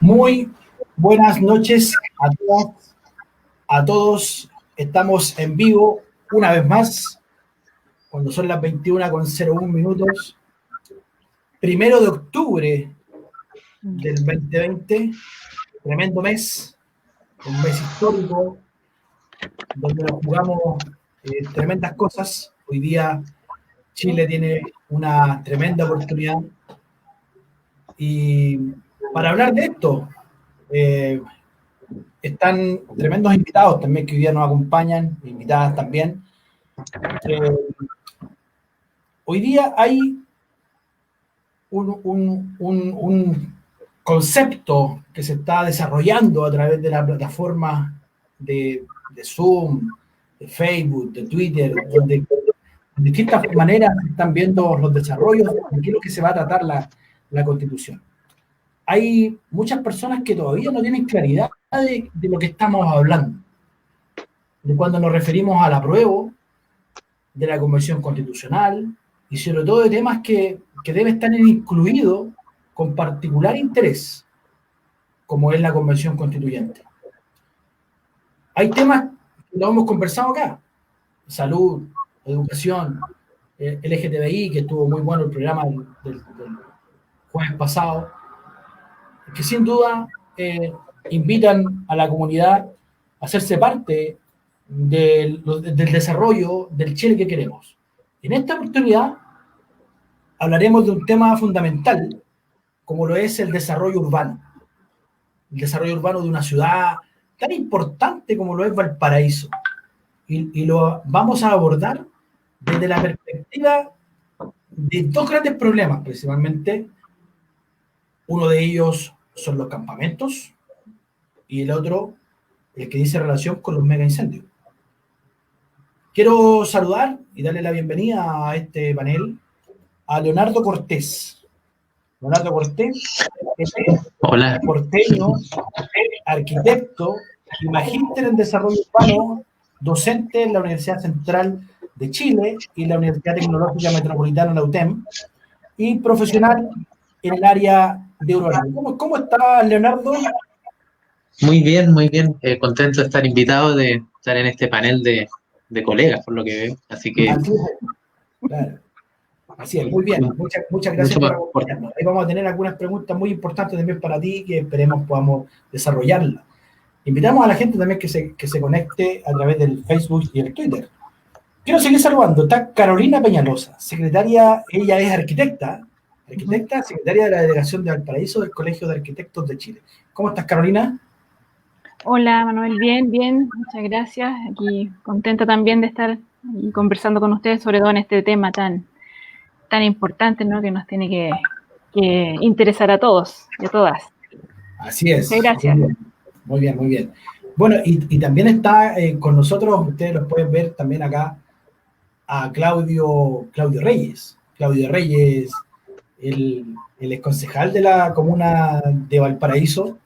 Muy buenas noches a todas, a todos. Estamos en vivo una vez más, cuando son las 21:01 minutos. 1 de octubre del 2020, tremendo mes, un mes histórico, donde nos jugamos tremendas cosas. Hoy día Chile tiene una tremenda oportunidad. Y para hablar de esto, están tremendos invitados también que hoy día nos acompañan, invitadas también. Hoy día hay un concepto que se está desarrollando a través de la plataforma de Zoom, de Facebook, de Twitter, donde de distintas maneras están viendo los desarrollos de qué es lo que se va a tratar la Constitución. Hay muchas personas que todavía no tienen claridad de lo que estamos hablando, de cuando nos referimos al apruebo de la Convención Constitucional y sobre todo de temas que deben estar incluidos con particular interés, como es la Convención Constituyente. Hay temas que lo hemos conversado acá: salud, educación, LGTBI, que estuvo muy bueno el programa del jueves pasado, que sin duda invitan a la comunidad a hacerse parte del desarrollo del Chile que queremos. En esta oportunidad hablaremos de un tema fundamental, como lo es el desarrollo urbano de una ciudad tan importante como lo es Valparaíso. Y lo vamos a abordar desde la perspectiva de dos grandes problemas, principalmente. Uno de ellos son los campamentos y el otro, el que dice relación con los mega incendios. Quiero saludar y darle la bienvenida a este panel a Leonardo Cortés. Leonardo Cortés es porteño, arquitecto y magíster en desarrollo urbano, docente en la Universidad Central de Chile y la Universidad Tecnológica Metropolitana, la UTEM, y profesional en el área de urbanismo. ¿Cómo está, Leonardo? Muy bien, muy bien. Contento de estar invitado, de estar en este panel de colegas, por lo que veo. Así que... Así es, claro. Así es, muy bien. Muchas gracias por acompañarnos. Ahí vamos a tener algunas preguntas muy importantes también para ti, que esperemos podamos desarrollarlas. Invitamos a la gente también que se conecte a través del Facebook y el Twitter. Quiero seguir saludando. Está Carolina Peñalosa, secretaria. Ella es arquitecta, secretaria de la Delegación de Valparaíso del Colegio de Arquitectos de Chile. ¿Cómo estás, Carolina? Hola, Manuel. Bien, muchas gracias. Aquí contenta también de estar conversando con ustedes, sobre todo en este tema tan importante, ¿no?, que nos tiene que interesar a todos y a todas. Así es. Muchas gracias. Muy bien. Bueno, y también está con nosotros, ustedes los pueden ver también acá, a Claudio Reyes. Claudio Reyes, el exconcejal de la comuna de Valparaíso.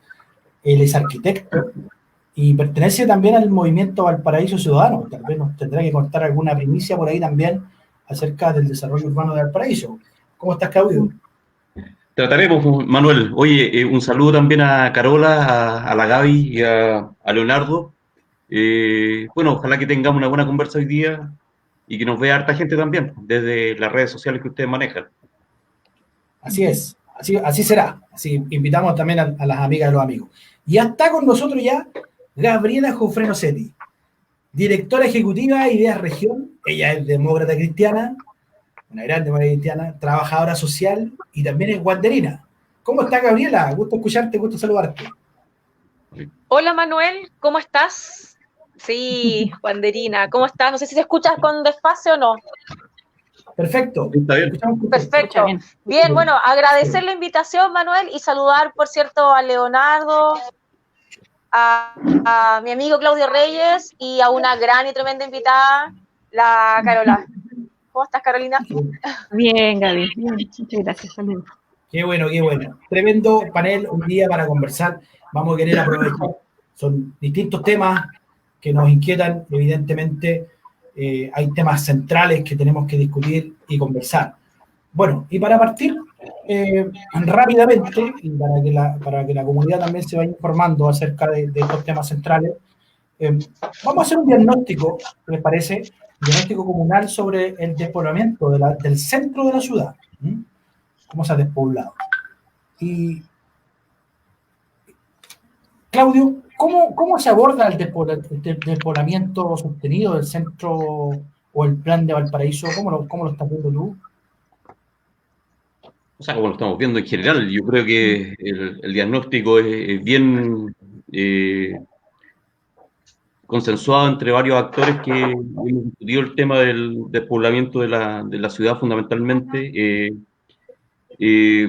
Él es arquitecto y pertenece también al movimiento Valparaíso Ciudadano. Tal vez nos tendrá que contar alguna primicia por ahí también acerca del desarrollo urbano de Valparaíso. ¿Cómo estás, Claudio? Trataremos, Manuel. Oye, un saludo también a Carola, a la Gaby y a Leonardo. Bueno, ojalá que tengamos una buena conversa hoy día y que nos vea harta gente también, desde las redes sociales que ustedes manejan. Así es, así será. Así invitamos también a las amigas y los amigos. Y ya está con nosotros ya Gabriela Jofreno Seti, directora ejecutiva de Ideas Región. Ella es demócrata cristiana, una gran demócrata cristiana, trabajadora social y también es guanderina. ¿Cómo está, Gabriela? Gusto escucharte, gusto saludarte. Hola, Manuel, ¿cómo estás? Sí, guanderina, ¿cómo estás? No sé si te escuchas con desfase o no. Perfecto. Está bien. Perfecto. Bien, bueno, agradecer la invitación, Manuel, y saludar, por cierto, a Leonardo, a mi amigo Claudio Reyes y a una gran y tremenda invitada, la Carola. ¿Cómo estás, Carolina? Bien, Gaby. Bien, muchas gracias. Saludos. Qué bueno. Tremendo panel un día para conversar. Vamos a querer aprovechar. Son distintos temas que nos inquietan, evidentemente. Hay temas centrales que tenemos que discutir y conversar. Bueno, y para partir, rápidamente, y para que la comunidad también se vaya informando acerca de estos temas centrales, vamos a hacer un diagnóstico, ¿qué les parece? Un diagnóstico comunal sobre el despoblamiento del centro de la ciudad. ¿Cómo se ha despoblado? Y, Claudio, ¿cómo se aborda el despoblamiento sostenido del centro o el plan de Valparaíso? ¿Cómo lo estás viendo tú? O sea, como lo estamos viendo en general, yo creo que el diagnóstico es bien consensuado entre varios actores que hemos discutido el tema del despoblamiento de la ciudad fundamentalmente.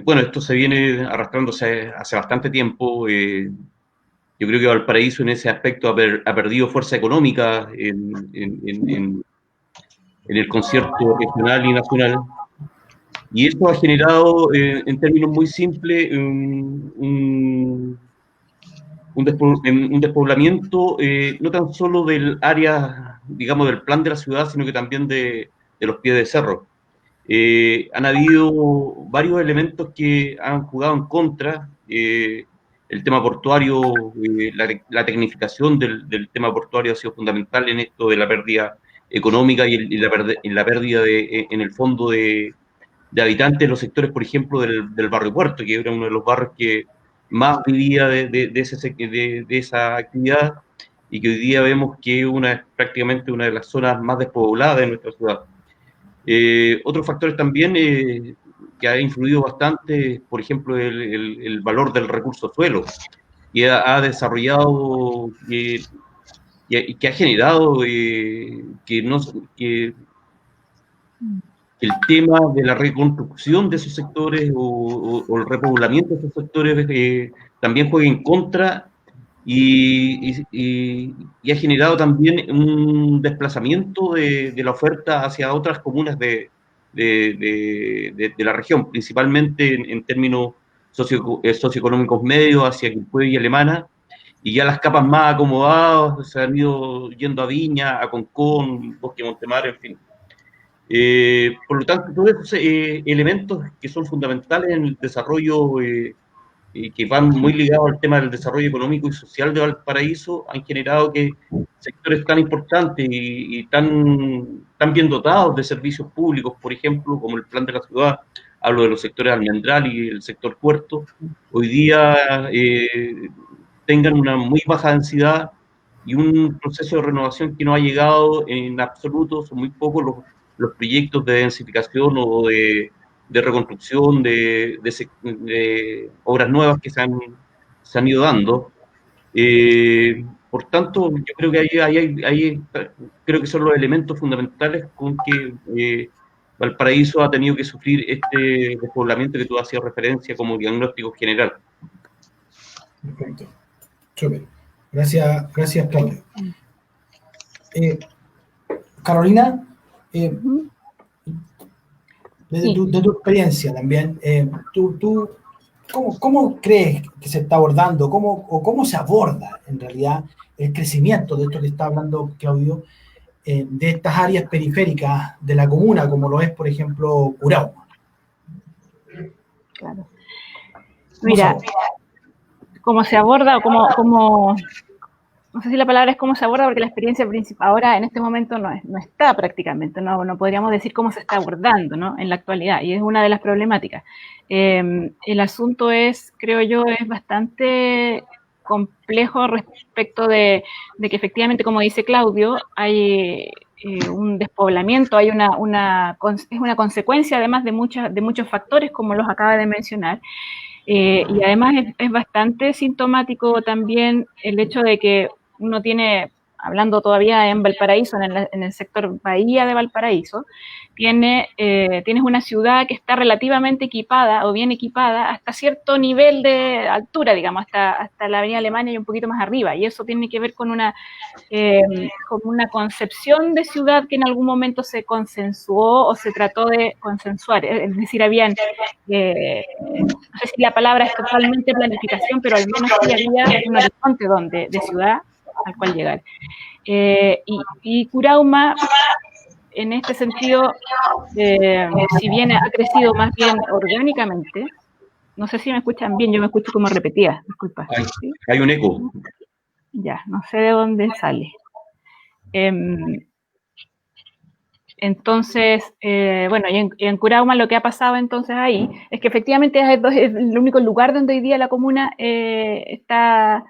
Bueno, esto se viene arrastrándose hace bastante tiempo. Yo creo que Valparaíso en ese aspecto ha perdido fuerza económica en el concierto regional y nacional. Y esto ha generado, en términos muy simples, un despoblamiento no tan solo del área, digamos, del plan de la ciudad, sino que también de los pies de cerro. Han habido varios elementos que han jugado en contra. El tema portuario, la tecnificación del tema portuario ha sido fundamental en esto de la pérdida económica y la pérdida en el fondo de habitantes de los sectores, por ejemplo, del barrio Puerto, que era uno de los barrios que más vivía de esa actividad y que hoy día vemos que es prácticamente una de las zonas más despobladas de nuestra ciudad. Otros factores también que ha influido bastante, por ejemplo, el valor del recurso suelo, que ha desarrollado y que ha generado que el tema de la reconstrucción de esos sectores o el repoblamiento de esos sectores también juega en contra y ha generado también un desplazamiento de la oferta hacia otras comunas de la región, principalmente en términos socioeconómicos medios hacia Quilpué y Alemana, y ya las capas más acomodadas se han ido yendo a Viña, a Concón, Bosque Montemar, en fin. Por lo tanto, todos esos elementos que son fundamentales en el desarrollo y que van muy ligados al tema del desarrollo económico y social de Valparaíso han generado que sectores tan importantes y tan bien dotados de servicios públicos, por ejemplo, como el plan de la ciudad, hablo de los sectores Almendral y el sector Puerto, hoy día tengan una muy baja densidad y un proceso de renovación que no ha llegado en absoluto. Son muy pocos los proyectos de densificación o de reconstrucción de obras nuevas que se han ido dando. Por tanto, yo creo que creo que son los elementos fundamentales con que Valparaíso ha tenido que sufrir este despoblamiento que tú hacías referencia como diagnóstico general. Perfecto. Súper. Gracias, Claudio. Carolina, desde tu experiencia también, ¿tú cómo crees que se está abordando, cómo se aborda en realidad el crecimiento de esto que está hablando Claudio, de estas áreas periféricas de la comuna, como lo es, por ejemplo, Curauma? Claro. Mira, cómo se aborda o cómo no sé si la palabra es cómo se aborda, porque la experiencia principal ahora en este momento no está prácticamente, no podríamos decir cómo se está abordando, ¿no? En la actualidad, y es una de las problemáticas. El asunto es, creo yo, es bastante complejo respecto de que efectivamente, como dice Claudio, hay un despoblamiento, hay es una consecuencia además de muchos factores, como los acaba de mencionar. Y además es bastante sintomático también el hecho de que uno tiene, hablando todavía en Valparaíso, en el sector Bahía de Valparaíso, tienes una ciudad que está relativamente equipada o bien equipada hasta cierto nivel de altura, digamos, hasta la Avenida Alemania y un poquito más arriba, y eso tiene que ver con una concepción de ciudad que en algún momento se consensuó o se trató de consensuar, es decir, habían, no sé si la palabra es totalmente planificación, pero al menos sí había un horizonte de ciudad al cual llegar. Y Curauma en este sentido, si bien ha crecido más bien orgánicamente, no sé si me escuchan bien, yo me escucho como repetida, disculpa. ¿Sí? Hay un eco. Ya, no sé de dónde sale. Entonces, bueno, y en Curauma lo que ha pasado entonces ahí es que efectivamente es el único lugar donde hoy día la comuna está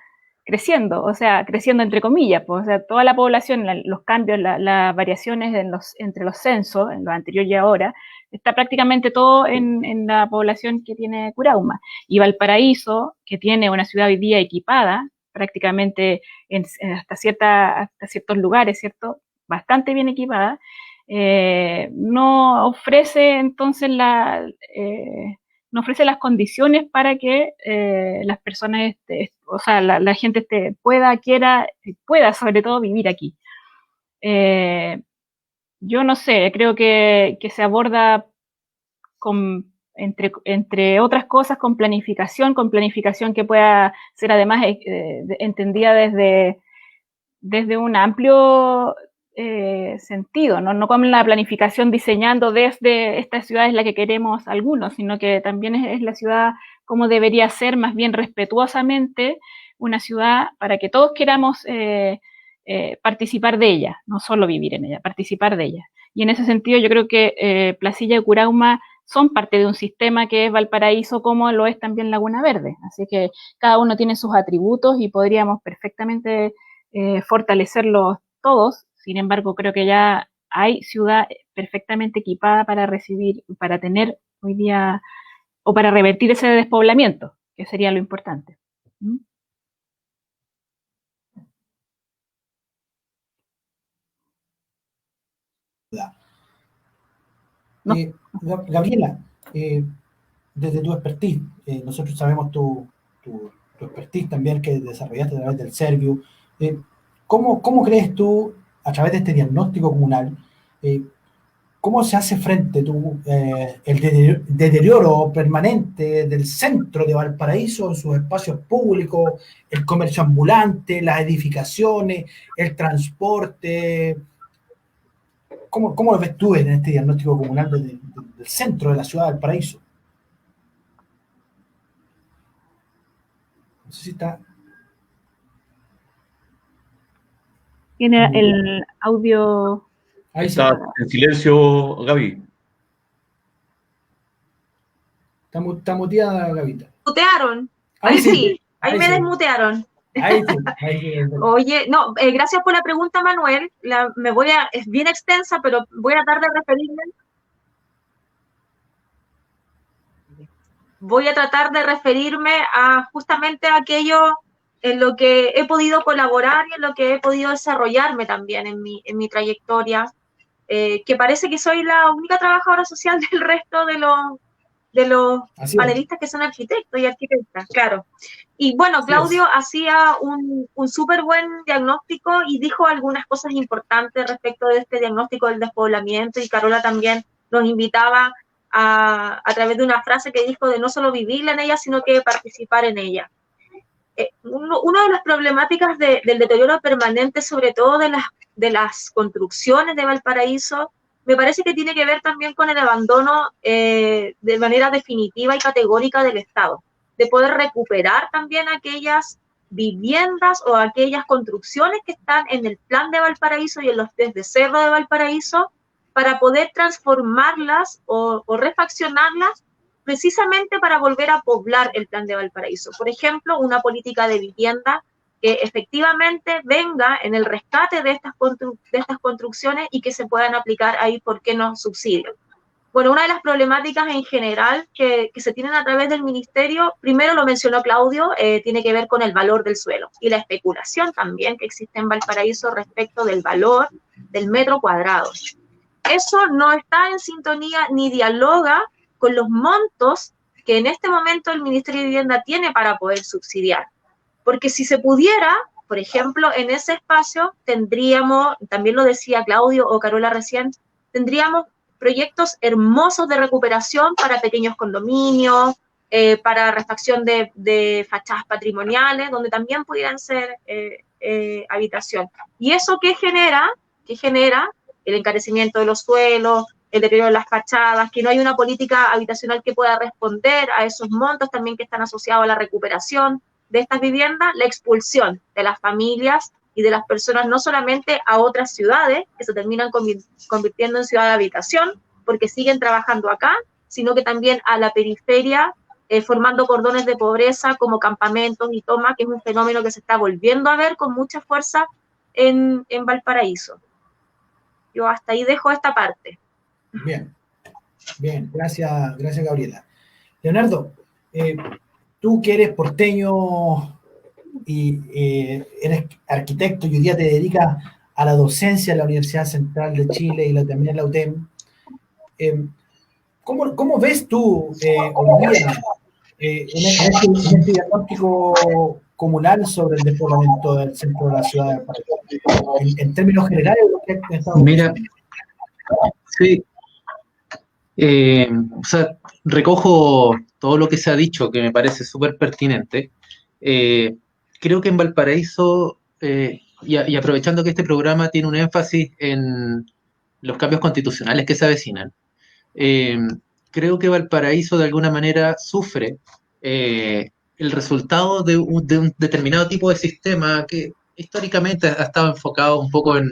creciendo, o sea, creciendo entre comillas, pues, o sea, toda la población, los cambios, las variaciones entre los censos, en lo anterior y ahora, está prácticamente todo en la población que tiene Curauma. Y Valparaíso, que tiene una ciudad hoy día equipada, prácticamente hasta ciertos lugares, ¿cierto? Bastante bien equipada, no ofrece entonces no ofrece las condiciones para que las personas, o sea, la gente pueda sobre todo vivir aquí. Yo no sé, creo que se aborda entre otras cosas con planificación que pueda ser además entendida desde un amplio sentido, no como la planificación diseñando desde esta ciudad es la que queremos algunos, sino que también es la ciudad como debería ser, más bien respetuosamente, una ciudad para que todos queramos participar de ella, no solo vivir en ella, participar de ella. Y en ese sentido yo creo que Placilla y Curauma son parte de un sistema que es Valparaíso como lo es también Laguna Verde. Así que cada uno tiene sus atributos y podríamos perfectamente fortalecerlos todos. Sin embargo, creo que ya hay ciudad perfectamente equipada para recibir, para tener hoy día, o para revertir ese despoblamiento, que sería lo importante. ¿Mm? No. Gabriela, desde tu expertise, nosotros sabemos tu expertise también que desarrollaste a través del Serviu. ¿Cómo crees tú, a través de este diagnóstico comunal, cómo se hace frente el deterioro permanente del centro de Valparaíso en sus espacios públicos, el comercio ambulante, las edificaciones, el transporte? ¿Cómo lo ves tú en este diagnóstico comunal del centro de la ciudad de Valparaíso? No sé si está... Tiene el audio... Ahí está en silencio, Gaby. Está muteada, Gavita. ¿Mutearon? Ahí sí, ahí me desmutearon. Ahí sí. Oye, no, gracias por la pregunta, Manuel. Es bien extensa, pero voy a tratar de referirme. Voy a tratar de referirme a justamente a aquello en lo que he podido colaborar y en lo que he podido desarrollarme también en mi trayectoria, que parece que soy la única trabajadora social del resto de los panelistas que son arquitectos y arquitectas, claro. Y bueno, Claudio hacía un súper buen diagnóstico y dijo algunas cosas importantes respecto de este diagnóstico del despoblamiento, y Carola también nos invitaba a través de una frase que dijo de no solo vivir en ella, sino que participar en ella. Una de las problemáticas del deterioro permanente, sobre todo de las construcciones de Valparaíso, me parece que tiene que ver también con el abandono de manera definitiva y categórica del Estado, de poder recuperar también aquellas viviendas o aquellas construcciones que están en el plan de Valparaíso y en los test de Cerro de Valparaíso, para poder transformarlas o refaccionarlas precisamente para volver a poblar el plan de Valparaíso. Por ejemplo, una política de vivienda que efectivamente venga en el rescate de estas construcciones y que se puedan aplicar ahí, ¿por qué no?, subsidios. Bueno, una de las problemáticas en general que se tienen a través del ministerio, primero lo mencionó Claudio, tiene que ver con el valor del suelo y la especulación también que existe en Valparaíso respecto del valor del metro cuadrado. Eso no está en sintonía ni dialoga con los montos que en este momento el Ministerio de Vivienda tiene para poder subsidiar. Porque si se pudiera, por ejemplo, en ese espacio tendríamos, también lo decía Claudio o Carola recién, tendríamos proyectos hermosos de recuperación para pequeños condominios, para refacción de fachadas patrimoniales, donde también pudieran ser habitación. ¿Y eso qué genera? el encarecimiento de los suelos, el deterioro de las fachadas, que no hay una política habitacional que pueda responder a esos montos también que están asociados a la recuperación de estas viviendas, la expulsión de las familias y de las personas no solamente a otras ciudades, que se terminan convirtiendo en ciudad de habitación, porque siguen trabajando acá, sino que también a la periferia, formando cordones de pobreza como campamentos y toma, que es un fenómeno que se está volviendo a ver con mucha fuerza en Valparaíso. Yo hasta ahí dejo esta parte. Bien, bien, gracias Gabriela. Leonardo, tú que eres porteño y eres arquitecto y hoy día te dedicas a la docencia en la Universidad Central de Chile y también en la UTEM, ¿cómo ves tú hoy día en este diagnóstico comunal sobre el despoblamiento del centro de la ciudad de Valparaíso? En términos generales, lo que ha estado Mira, sí, o sea, recojo todo lo que se ha dicho, que me parece súper pertinente. Creo que en Valparaíso, y aprovechando que este programa tiene un énfasis en los cambios constitucionales que se avecinan, creo que Valparaíso de alguna manera sufre el resultado de un determinado tipo de sistema que históricamente ha estado enfocado un poco en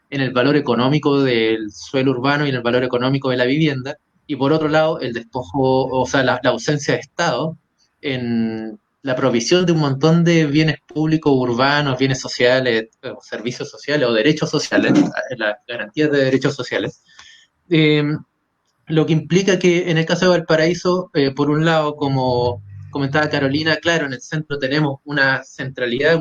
el valor económico del suelo urbano y en el valor económico de la vivienda, y por otro lado el despojo, o sea, la ausencia de Estado en la provisión de un montón de bienes públicos urbanos, bienes sociales, servicios sociales o derechos sociales, las garantías de derechos sociales. Lo que implica que en el caso de Valparaíso, por un lado, como comentaba Carolina, claro, en el centro tenemos una centralidad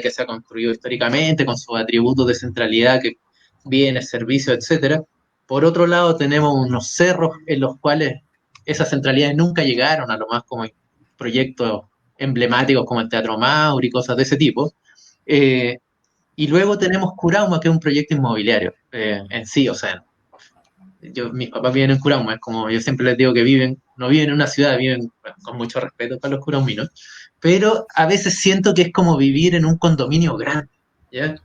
que se ha construido históricamente con sus atributos de centralidad, que bienes, servicios, etcétera. Por otro lado, tenemos unos cerros en los cuales esas centralidades nunca llegaron, a lo más como proyectos emblemáticos como el Teatro Mauri, cosas de ese tipo. Y luego tenemos Curauma, que es un proyecto inmobiliario en sí, o sea, mis papás viven en Curauma, es como yo siempre les digo que no viven en una ciudad, viven, bueno, con mucho respeto para los curauminos, pero a veces siento que es como vivir en un condominio grande, ¿ya?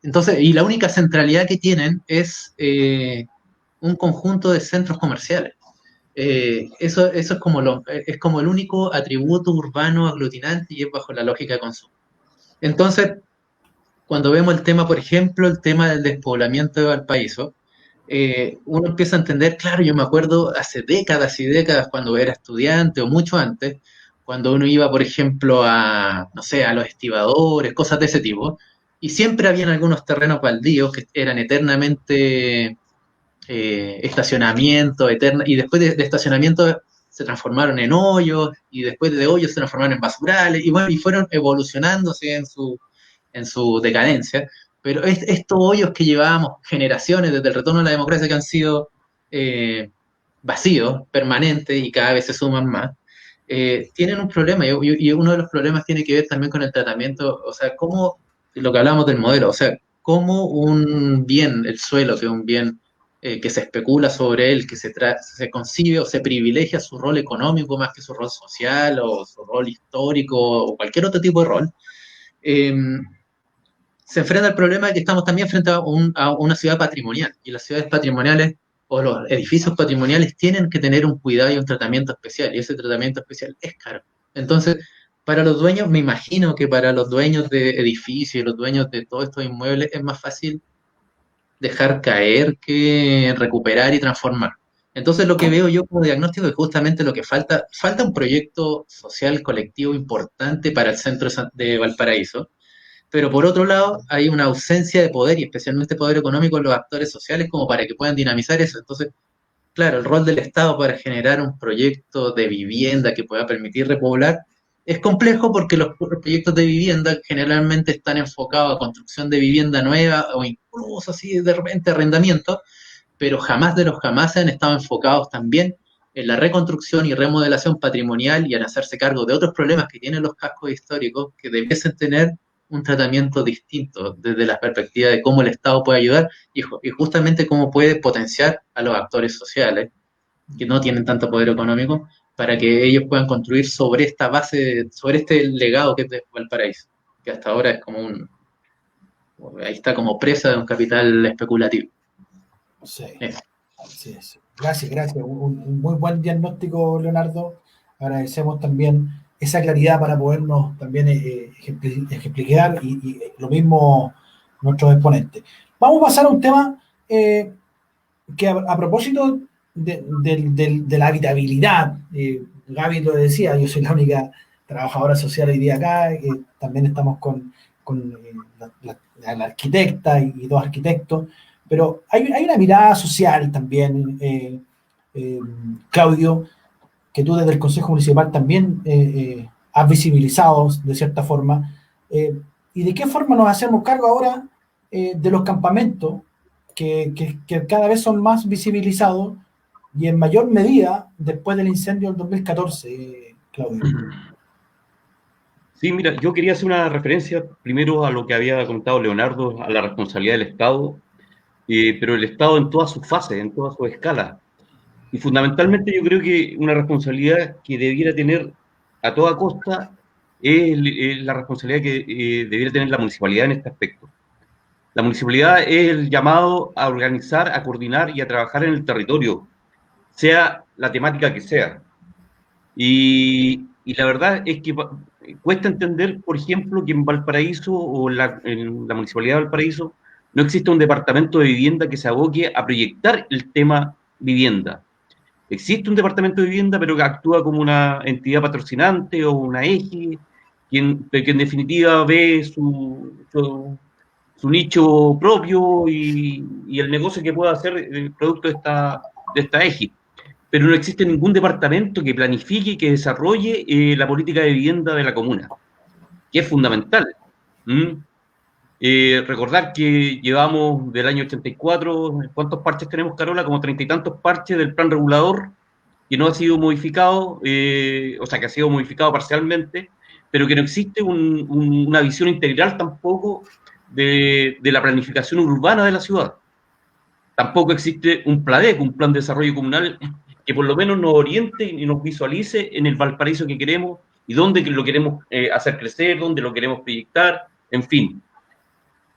Entonces, y la única centralidad que tienen es un conjunto de centros comerciales. Eso es como el único atributo urbano aglutinante y es bajo la lógica de consumo. Entonces, cuando vemos el tema, por ejemplo, el tema del despoblamiento de Valparaíso, uno empieza a entender, claro, yo me acuerdo hace décadas y décadas cuando era estudiante o mucho antes, cuando uno iba, por ejemplo, no sé, a los estibadores, cosas de ese tipo, y siempre habían algunos terrenos baldíos que eran eternamente estacionamiento, y después de estacionamiento se transformaron en hoyos, y después de hoyos se transformaron en basurales, y bueno, y fueron evolucionándose en su decadencia. Pero estos hoyos que llevábamos generaciones desde el retorno a la democracia, que han sido vacíos, permanentes y cada vez se suman más, tienen un problema, y uno de los problemas tiene que ver también con el tratamiento, o sea, cómo, lo que hablamos del modelo, o sea, cómo un bien, el suelo, que es un bien que se especula sobre él, que se concibe o se privilegia su rol económico más que su rol social o su rol histórico o cualquier otro tipo de rol, se enfrenta al problema de que estamos también frente a una ciudad patrimonial, y las ciudades patrimoniales o los edificios patrimoniales tienen que tener un cuidado y un tratamiento especial, y ese tratamiento especial es caro. Entonces, para los dueños, me imagino que para los dueños de edificios y los dueños de todos estos inmuebles es más fácil dejar caer que recuperar y transformar. Entonces, lo que veo yo como diagnóstico es justamente lo que falta un proyecto social colectivo importante para el centro de Valparaíso. Pero por otro lado, hay una ausencia de poder, y especialmente poder económico en los actores sociales, como para que puedan dinamizar eso. Entonces, claro, el rol del Estado para generar un proyecto de vivienda que pueda permitir repoblar es complejo, porque los proyectos de vivienda generalmente están enfocados a construcción de vivienda nueva o incluso así de repente arrendamiento, pero jamás de los jamás han estado enfocados también en la reconstrucción y remodelación patrimonial y en hacerse cargo de otros problemas que tienen los cascos históricos, que debiesen tener un tratamiento distinto desde la perspectiva de cómo el Estado puede ayudar y justamente cómo puede potenciar a los actores sociales que no tienen tanto poder económico, para que ellos puedan construir sobre esta base, sobre este legado que es de Valparaíso, que hasta ahora es como ahí está como presa de un capital especulativo. Sí, así es. Gracias. Un muy buen diagnóstico, Leonardo. Agradecemos también esa claridad para podernos también ejemplificar y lo mismo nuestros exponentes. Vamos a pasar a un tema que a propósito de la habitabilidad, Gaby lo decía, yo soy la única trabajadora social hoy día acá, también estamos con la arquitecta y dos arquitectos, pero hay una mirada social también, Claudio, que tú desde el Consejo Municipal también has visibilizado de cierta forma, y de qué forma nos hacemos cargo ahora de los campamentos que cada vez son más visibilizados y en mayor medida después del incendio del 2014, Claudio. Sí, mira, yo quería hacer una referencia primero a lo que había comentado Leonardo, a la responsabilidad del Estado, pero el Estado en todas sus fases, en todas sus escalas. Y fundamentalmente yo creo que una responsabilidad que debiera tener a toda costa es la responsabilidad que debiera tener la municipalidad en este aspecto. La municipalidad es el llamado a organizar, a coordinar y a trabajar en el territorio, sea la temática que sea. Y la verdad es que cuesta entender, por ejemplo, que en Valparaíso o en la Municipalidad de Valparaíso no existe un departamento de vivienda que se aboque a proyectar el tema vivienda. Existe un departamento de vivienda, pero que actúa como una entidad patrocinante o una eje, que en definitiva ve su nicho propio y el negocio que pueda hacer el producto de esta eje. Pero no existe ningún departamento que planifique y que desarrolle la política de vivienda de la comuna, que es fundamental. Recordar que llevamos del año 84, ¿cuántos parches tenemos, Carola? Como 30 y tantos parches del plan regulador, que no ha sido modificado, o sea, que ha sido modificado parcialmente, pero que no existe una visión integral tampoco de la planificación urbana de la ciudad. Tampoco existe un PLADEC, un plan de desarrollo comunal, que por lo menos nos oriente y nos visualice en el Valparaíso que queremos y dónde lo queremos hacer crecer, dónde lo queremos proyectar, en fin.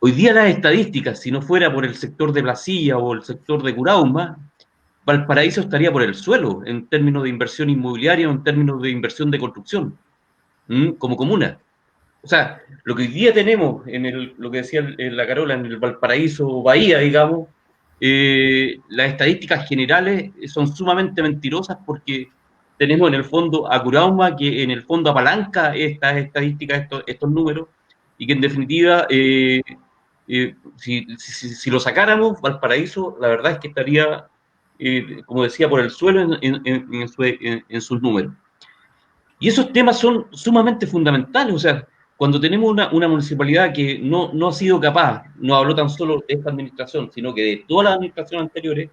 Hoy día las estadísticas, si no fuera por el sector de Placilla o el sector de Curauma, Valparaíso estaría por el suelo en términos de inversión inmobiliaria o en términos de inversión de construcción, como comuna. O sea, lo que hoy día tenemos lo que decía la Carola, en el Valparaíso Bahía, digamos, las estadísticas generales son sumamente mentirosas porque tenemos en el fondo a Curauma, que en el fondo apalanca estas estadísticas, estos números, y que en definitiva, si lo sacáramos, Valparaíso, la verdad es que estaría, como decía, por el suelo en sus números. Y esos temas son sumamente fundamentales, o sea, cuando tenemos una municipalidad que no ha sido capaz, no hablo tan solo de esta administración, sino que de todas las administraciones anteriores,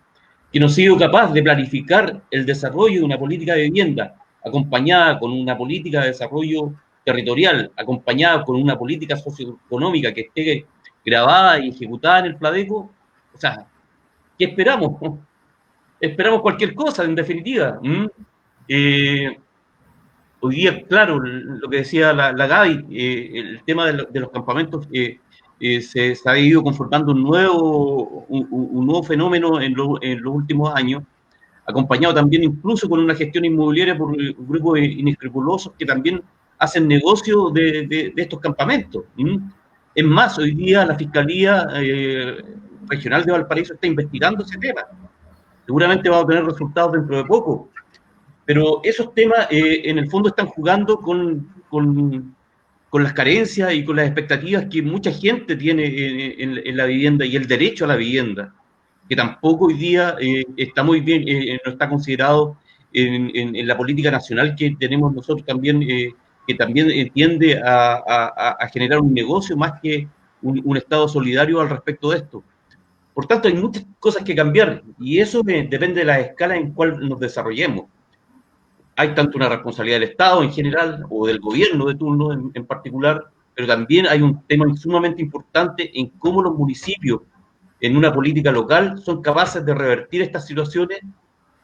que no ha sido capaz de planificar el desarrollo de una política de vivienda, acompañada con una política de desarrollo territorial, acompañada con una política socioeconómica que esté grabada y ejecutada en el Pladeco, o sea, ¿qué esperamos? Esperamos cualquier cosa, en definitiva. Hoy día, claro, lo que decía la Gaby, el tema de los campamentos, se ha ido conformando un nuevo fenómeno en los últimos años, acompañado también incluso con una gestión inmobiliaria por grupos inescrupulosos que también hacen negocio de estos campamentos. Es más, hoy día la Fiscalía Regional de Valparaíso está investigando ese tema. Seguramente va a obtener resultados dentro de poco. Pero esos temas, en el fondo, están jugando con las carencias y con las expectativas que mucha gente tiene en la vivienda y el derecho a la vivienda, que tampoco hoy día está muy bien, no está considerado en la política nacional que tenemos nosotros también, que también tiende a generar un negocio más que un Estado solidario al respecto de esto. Por tanto, hay muchas cosas que cambiar y eso depende de la escala en cual nos desarrollemos. Hay tanto una responsabilidad del Estado en general o del gobierno de turno en particular, pero también hay un tema sumamente importante en cómo los municipios en una política local son capaces de revertir estas situaciones,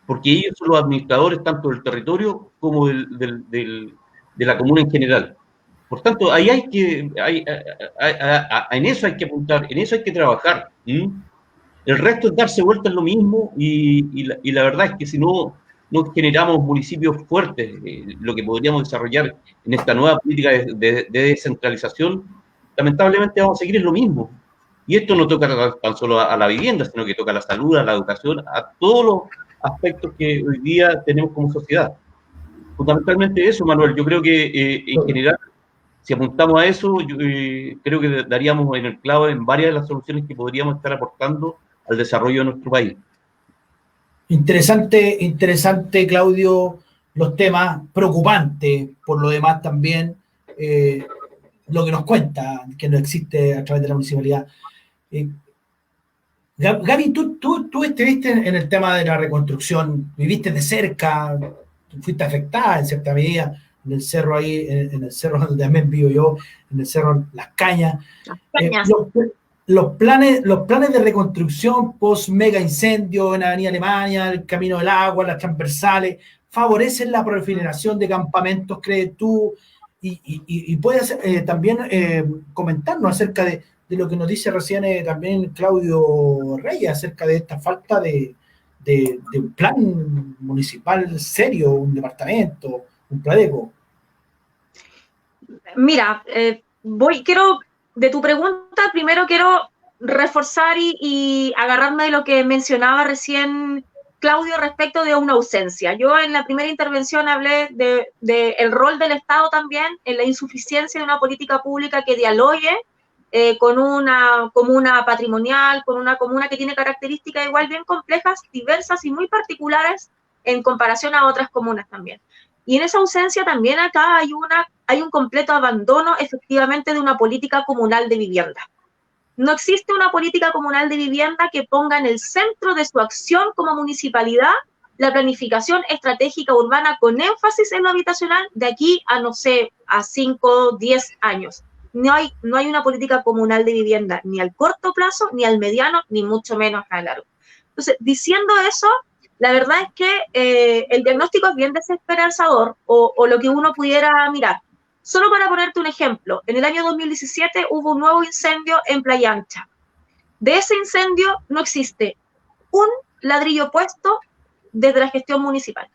porque ellos son los administradores tanto del territorio como de la comuna en general. Por tanto, ahí en eso hay que apuntar, en eso hay que trabajar. El resto es darse vuelta en lo mismo y la verdad es que si no generamos municipios fuertes, lo que podríamos desarrollar en esta nueva política de descentralización, lamentablemente vamos a seguir en lo mismo. Y esto no toca tan solo a la vivienda, sino que toca a la salud, a la educación, a todos los aspectos que hoy día tenemos como sociedad. Fundamentalmente eso, Manuel. Yo creo que en general, si apuntamos a eso, yo, creo que daríamos en el clavo en varias de las soluciones que podríamos estar aportando al desarrollo de nuestro país. Interesante, Claudio, los temas, preocupantes por lo demás también, lo que nos cuenta, que no existe a través de la municipalidad. Gaby, tú estuviste en el tema de la reconstrucción, viviste de cerca, fuiste afectada en cierta medida en el cerro ahí, en el cerro donde también vivo yo, en el cerro Las Cañas. Los planes de reconstrucción post mega incendio en Avenida Alemania, el Camino del Agua, las transversales, favorecen la proliferación de campamentos, ¿crees tú? Y puedes también comentarnos acerca de lo que nos dice recién también Claudio Reyes, acerca de esta falta de un plan municipal serio, un departamento, un Pladeco. Mira, de tu pregunta, primero quiero reforzar y agarrarme de lo que mencionaba recién Claudio respecto de una ausencia. Yo en la primera intervención hablé de el rol del Estado también en la insuficiencia de una política pública que dialogue con una comuna patrimonial, con una comuna que tiene características igual bien complejas, diversas y muy particulares en comparación a otras comunas también. Y en esa ausencia también acá hay un completo abandono efectivamente de una política comunal de vivienda. No existe una política comunal de vivienda que ponga en el centro de su acción como municipalidad la planificación estratégica urbana con énfasis en lo habitacional de aquí a, no sé, a 5, 10 años. No hay una política comunal de vivienda ni al corto plazo, ni al mediano, ni mucho menos al largo. Entonces, diciendo eso, la verdad es que el diagnóstico es bien desesperanzador o lo que uno pudiera mirar. Solo para ponerte un ejemplo, en el año 2017 hubo un nuevo incendio en Playa Ancha. De ese incendio no existe un ladrillo puesto desde la gestión municipal.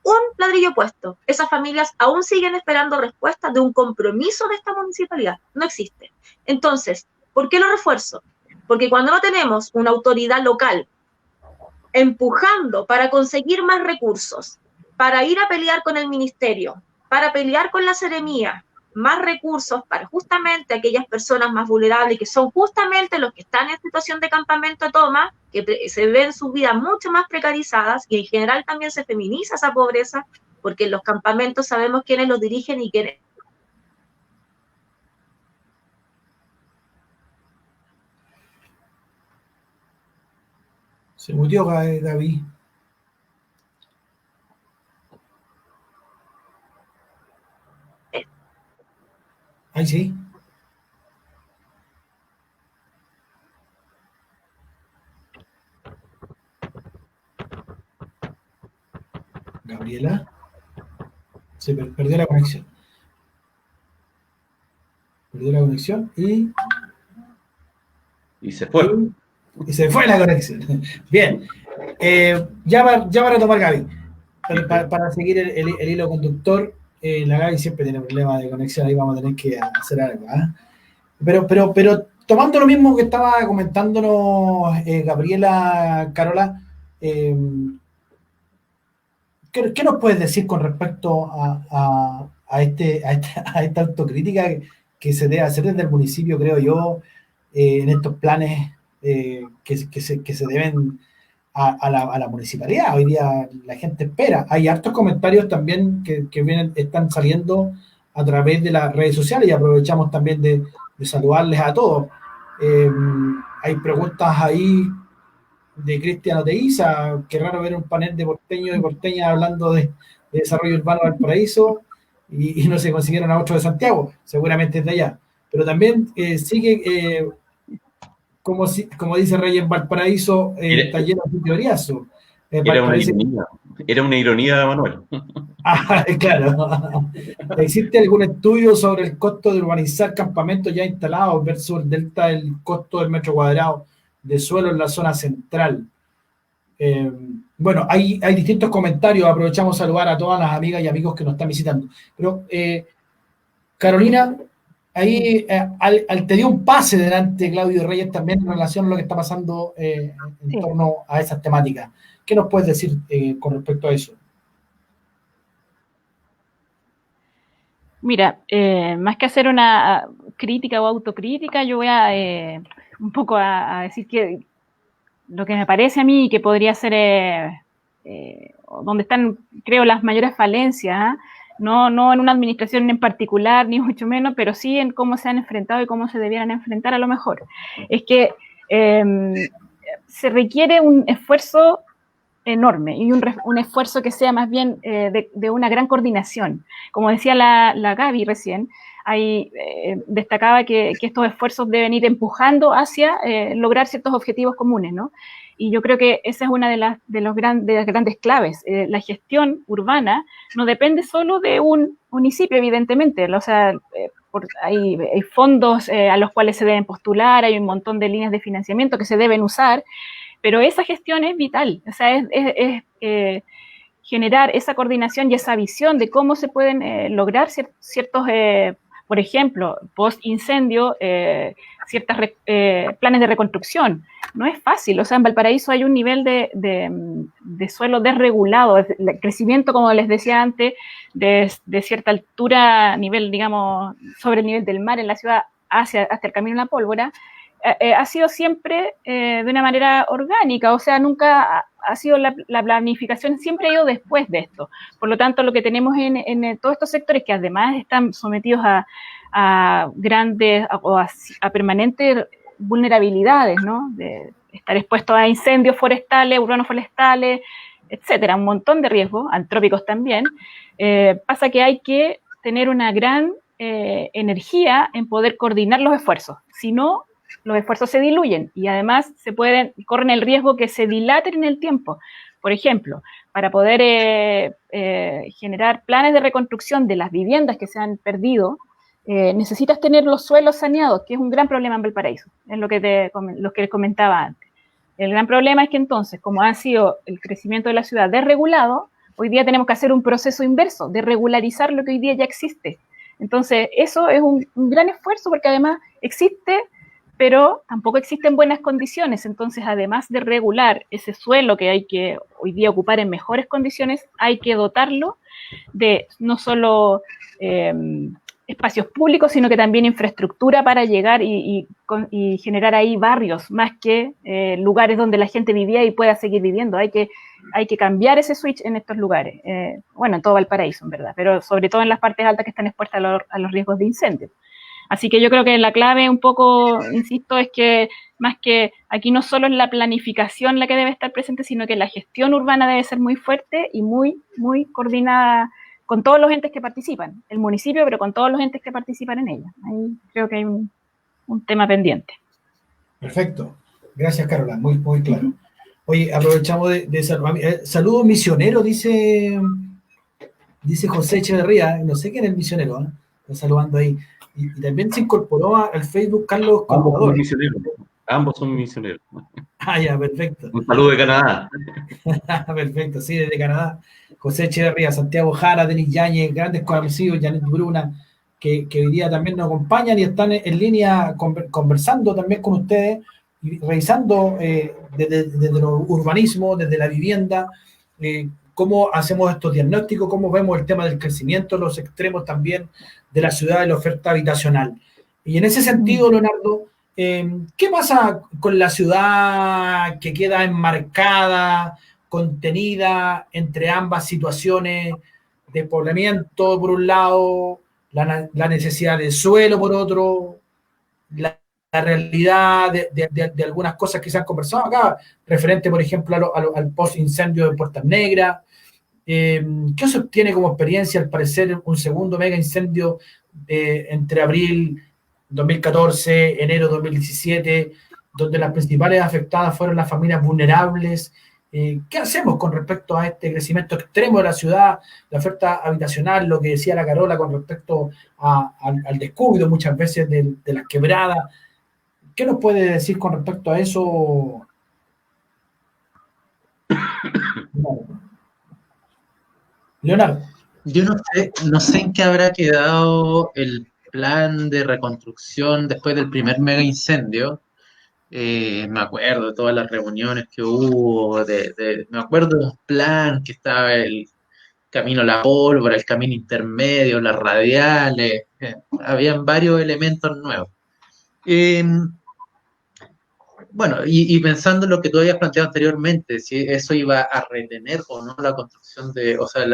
Un ladrillo puesto. Esas familias aún siguen esperando respuestas de un compromiso de esta municipalidad. No existe. Entonces, ¿por qué lo refuerzo? Porque cuando no tenemos una autoridad local empujando para conseguir más recursos, para ir a pelear con el ministerio, para pelear con la seremía, más recursos para justamente aquellas personas más vulnerables, que son justamente los que están en situación de campamento toma, que se ven sus vidas mucho más precarizadas, y en general también se feminiza esa pobreza, porque en los campamentos sabemos quiénes los dirigen y quiénes. Se murió Gaby. Ahí sí. Gabriela. Se perdió la conexión. Perdió la conexión y se fue. Y se fue la conexión. Bien. Ya va a retomar Gaby. Para seguir el hilo conductor, la Gaby siempre tiene problemas de conexión, ahí vamos a tener que hacer algo. Pero tomando lo mismo que estaba comentándonos Gabriela, Carola, ¿qué nos puedes decir con respecto a esta autocrítica que se debe hacer desde el municipio, creo yo, en estos planes que se deben a la municipalidad? Hoy día la gente espera. Hay hartos comentarios también que están saliendo a través de las redes sociales, y aprovechamos también de saludarles a todos. Hay preguntas ahí de Cristian Oteiza. Qué raro ver un panel de porteños y porteñas hablando de desarrollo urbano del Valparaíso y no se consiguieron a otro de Santiago, seguramente es de allá. Pero también como dice Reyes, Valparaíso está lleno de teorías. Era una ironía, Manuel. Ah, claro. ¿Existe algún estudio sobre el costo de urbanizar campamentos ya instalados versus el delta del costo del metro cuadrado de suelo en la zona central? Bueno, hay distintos comentarios. Aprovechamos a saludar a todas las amigas y amigos que nos están visitando. Pero, Carolina, ahí te dio un pase delante Claudio Reyes también en relación a lo que está pasando en torno a esas temáticas. ¿Qué nos puedes decir con respecto a eso? Mira, más que hacer una crítica o autocrítica, yo voy a un poco a decir que lo que me parece a mí que podría ser donde están, creo, las mayores falencias, no en una administración en particular, ni mucho menos, pero sí en cómo se han enfrentado y cómo se debieran enfrentar a lo mejor. Es que se requiere un esfuerzo enorme y un esfuerzo que sea más bien de una gran coordinación. Como decía la Gaby recién, destacaba que estos esfuerzos deben ir empujando hacia lograr ciertos objetivos comunes, ¿no? Y yo creo que esa es una de las grandes claves. La gestión urbana no depende solo de un municipio, evidentemente. O sea, hay fondos a los cuales se deben postular, hay un montón de líneas de financiamiento que se deben usar, pero esa gestión es vital. O sea, es generar esa coordinación y esa visión de cómo se pueden lograr ciertos, por ejemplo, post-incendio, ciertos planes de reconstrucción. No es fácil. O sea, en Valparaíso hay un nivel de suelo desregulado, el crecimiento, como les decía antes, de cierta altura, nivel, digamos, sobre el nivel del mar en la ciudad hasta el Camino de la Pólvora, ha sido siempre de una manera orgánica, o sea, nunca ha sido la planificación, siempre ha ido después de esto. Por lo tanto, lo que tenemos en todos estos sectores que además están sometidos a grandes o a permanentes vulnerabilidades, ¿no? De estar expuestos a incendios forestales, urbanos forestales, etcétera, un montón de riesgos, antrópicos también. Pasa que hay que tener una gran energía en poder coordinar los esfuerzos. Si no, los esfuerzos se diluyen y además corren el riesgo que se dilaten en el tiempo. Por ejemplo, para poder generar planes de reconstrucción de las viviendas que se han perdido, necesitas tener los suelos saneados, que es un gran problema en Valparaíso, es lo que les comentaba antes. El gran problema es que entonces, como ha sido el crecimiento de la ciudad desregulado, hoy día tenemos que hacer un proceso inverso, de regularizar lo que hoy día ya existe. Entonces, eso es un gran esfuerzo porque además existe, pero tampoco existen buenas condiciones. Entonces, además de regular ese suelo que hay que hoy día ocupar en mejores condiciones, hay que dotarlo de no solo espacios públicos, sino que también infraestructura para llegar y generar ahí barrios, más que lugares donde la gente vivía y pueda seguir viviendo. Hay que cambiar ese switch en estos lugares. Bueno, en todo Valparaíso, en verdad, pero sobre todo en las partes altas que están expuestas a los riesgos de incendio. Así que yo creo que la clave un poco, insisto, es que más que aquí no solo es la planificación la que debe estar presente, sino que la gestión urbana debe ser muy fuerte y muy, muy coordinada con todos los entes que participan, el municipio, pero con todos los entes que participan en ella. Ahí creo que hay un tema pendiente. Perfecto. Gracias, Carola. Muy, muy claro. Oye, aprovechamos de saludar. Saludos misioneros, dice José Echeverría. No sé quién es el misionero, ¿eh? Está saludando ahí. Y también se incorporó al Facebook Carlos Contador. Ambos son misioneros. Ah, ya, perfecto. Un saludo de Canadá. Perfecto, sí, desde Canadá. José Echeverría, Santiago Jara, Denis Yáñez, grandes conocidos, Janet Bruna, que hoy día también nos acompañan y están en línea conversando también con ustedes y revisando desde el urbanismo, desde la vivienda, cómo hacemos estos diagnósticos, cómo vemos el tema del crecimiento, los extremos también de la ciudad y la oferta habitacional. Y en ese sentido, Leonardo, ¿qué pasa con la ciudad que queda enmarcada, contenida entre ambas situaciones de poblamiento, por un lado, la necesidad de suelo, por otro, la realidad de algunas cosas que se han conversado acá, referente, por ejemplo, al post-incendio de Puertas Negras? ¿Qué se obtiene como experiencia, al parecer, un segundo mega incendio entre abril 2014, enero 2017, donde las principales afectadas fueron las familias vulnerables ¿Qué hacemos con respecto a este crecimiento extremo de la ciudad, la oferta habitacional, lo que decía la Carola con respecto al descuido muchas veces de las quebradas? ¿Qué nos puede decir con respecto a eso? Leonardo. Yo no sé en qué habrá quedado el plan de reconstrucción después del primer mega incendio. Me acuerdo de todas las reuniones que hubo, me acuerdo de un plan que estaba el camino a la pólvora, el camino intermedio, las radiales, habían varios elementos nuevos. Bueno, y pensando en lo que tú habías planteado anteriormente, si eso iba a retener o no la construcción o sea,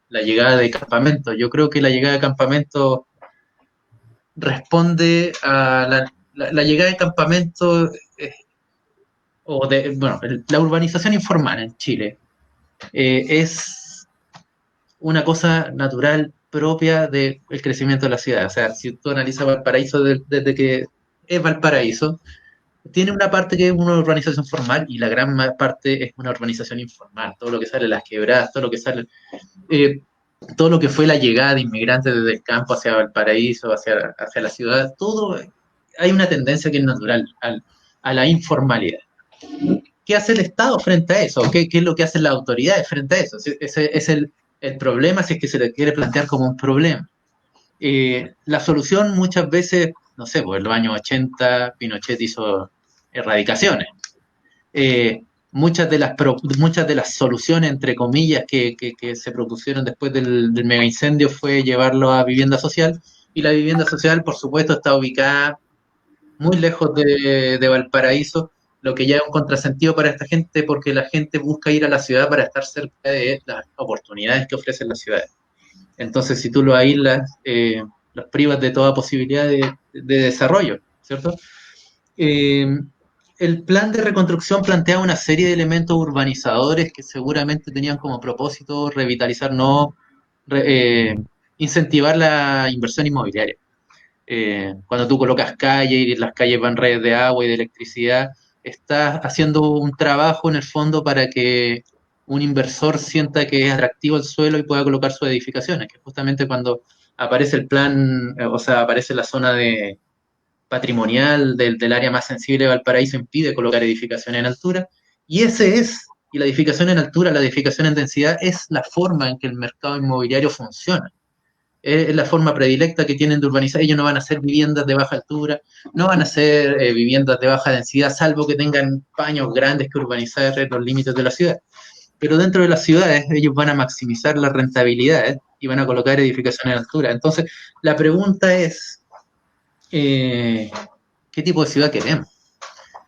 la llegada de campamento. Yo creo que la llegada de campamento responde a la llegada de campamento la urbanización informal en Chile es una cosa natural propia del crecimiento de la ciudad. O sea, si tú analizas Valparaíso desde que es Valparaíso, tiene una parte que es una urbanización formal y la gran parte es una urbanización informal. Todo lo que sale de las quebradas, todo lo que sale, todo lo que fue la llegada de inmigrantes desde el campo hacia Valparaíso, hacia la ciudad, todo, hay una tendencia que es natural a la informalidad. ¿Qué hace el Estado frente a eso? ¿Qué es lo que hacen las autoridades frente a eso? Ese es el problema, si es que se le quiere plantear como un problema. La solución muchas veces, no sé, pues en los años 80 Pinochet hizo erradicaciones. Muchas de las soluciones, entre comillas, que se propusieron después del mega incendio fue llevarlo a vivienda social, y la vivienda social, por supuesto, está ubicada muy lejos de Valparaíso, lo que ya es un contrasentido para esta gente, porque la gente busca ir a la ciudad para estar cerca de las oportunidades que ofrecen las ciudades. Entonces, si tú lo aíslas, los privas de toda posibilidad de desarrollo, ¿cierto? El plan de reconstrucción plantea una serie de elementos urbanizadores que seguramente tenían como propósito revitalizar, incentivar la inversión inmobiliaria. Cuando tú colocas calles y las calles van redes de agua y de electricidad, estás haciendo un trabajo en el fondo para que un inversor sienta que es atractivo el suelo y pueda colocar sus edificaciones, que justamente cuando aparece el plan, o sea, aparece la zona patrimonial del área más sensible de Valparaíso, impide colocar edificaciones en altura, y la edificación en altura, la edificación en densidad, es la forma en que el mercado inmobiliario funciona. Es la forma predilecta que tienen de urbanizar. Ellos no van a hacer viviendas de baja altura, no van a hacer viviendas de baja densidad, salvo que tengan paños grandes que urbanizar en los límites de la ciudad. Pero dentro de las ciudades ellos van a maximizar las rentabilidades y van a colocar edificaciones en altura. Entonces, la pregunta es, ¿qué tipo de ciudad queremos?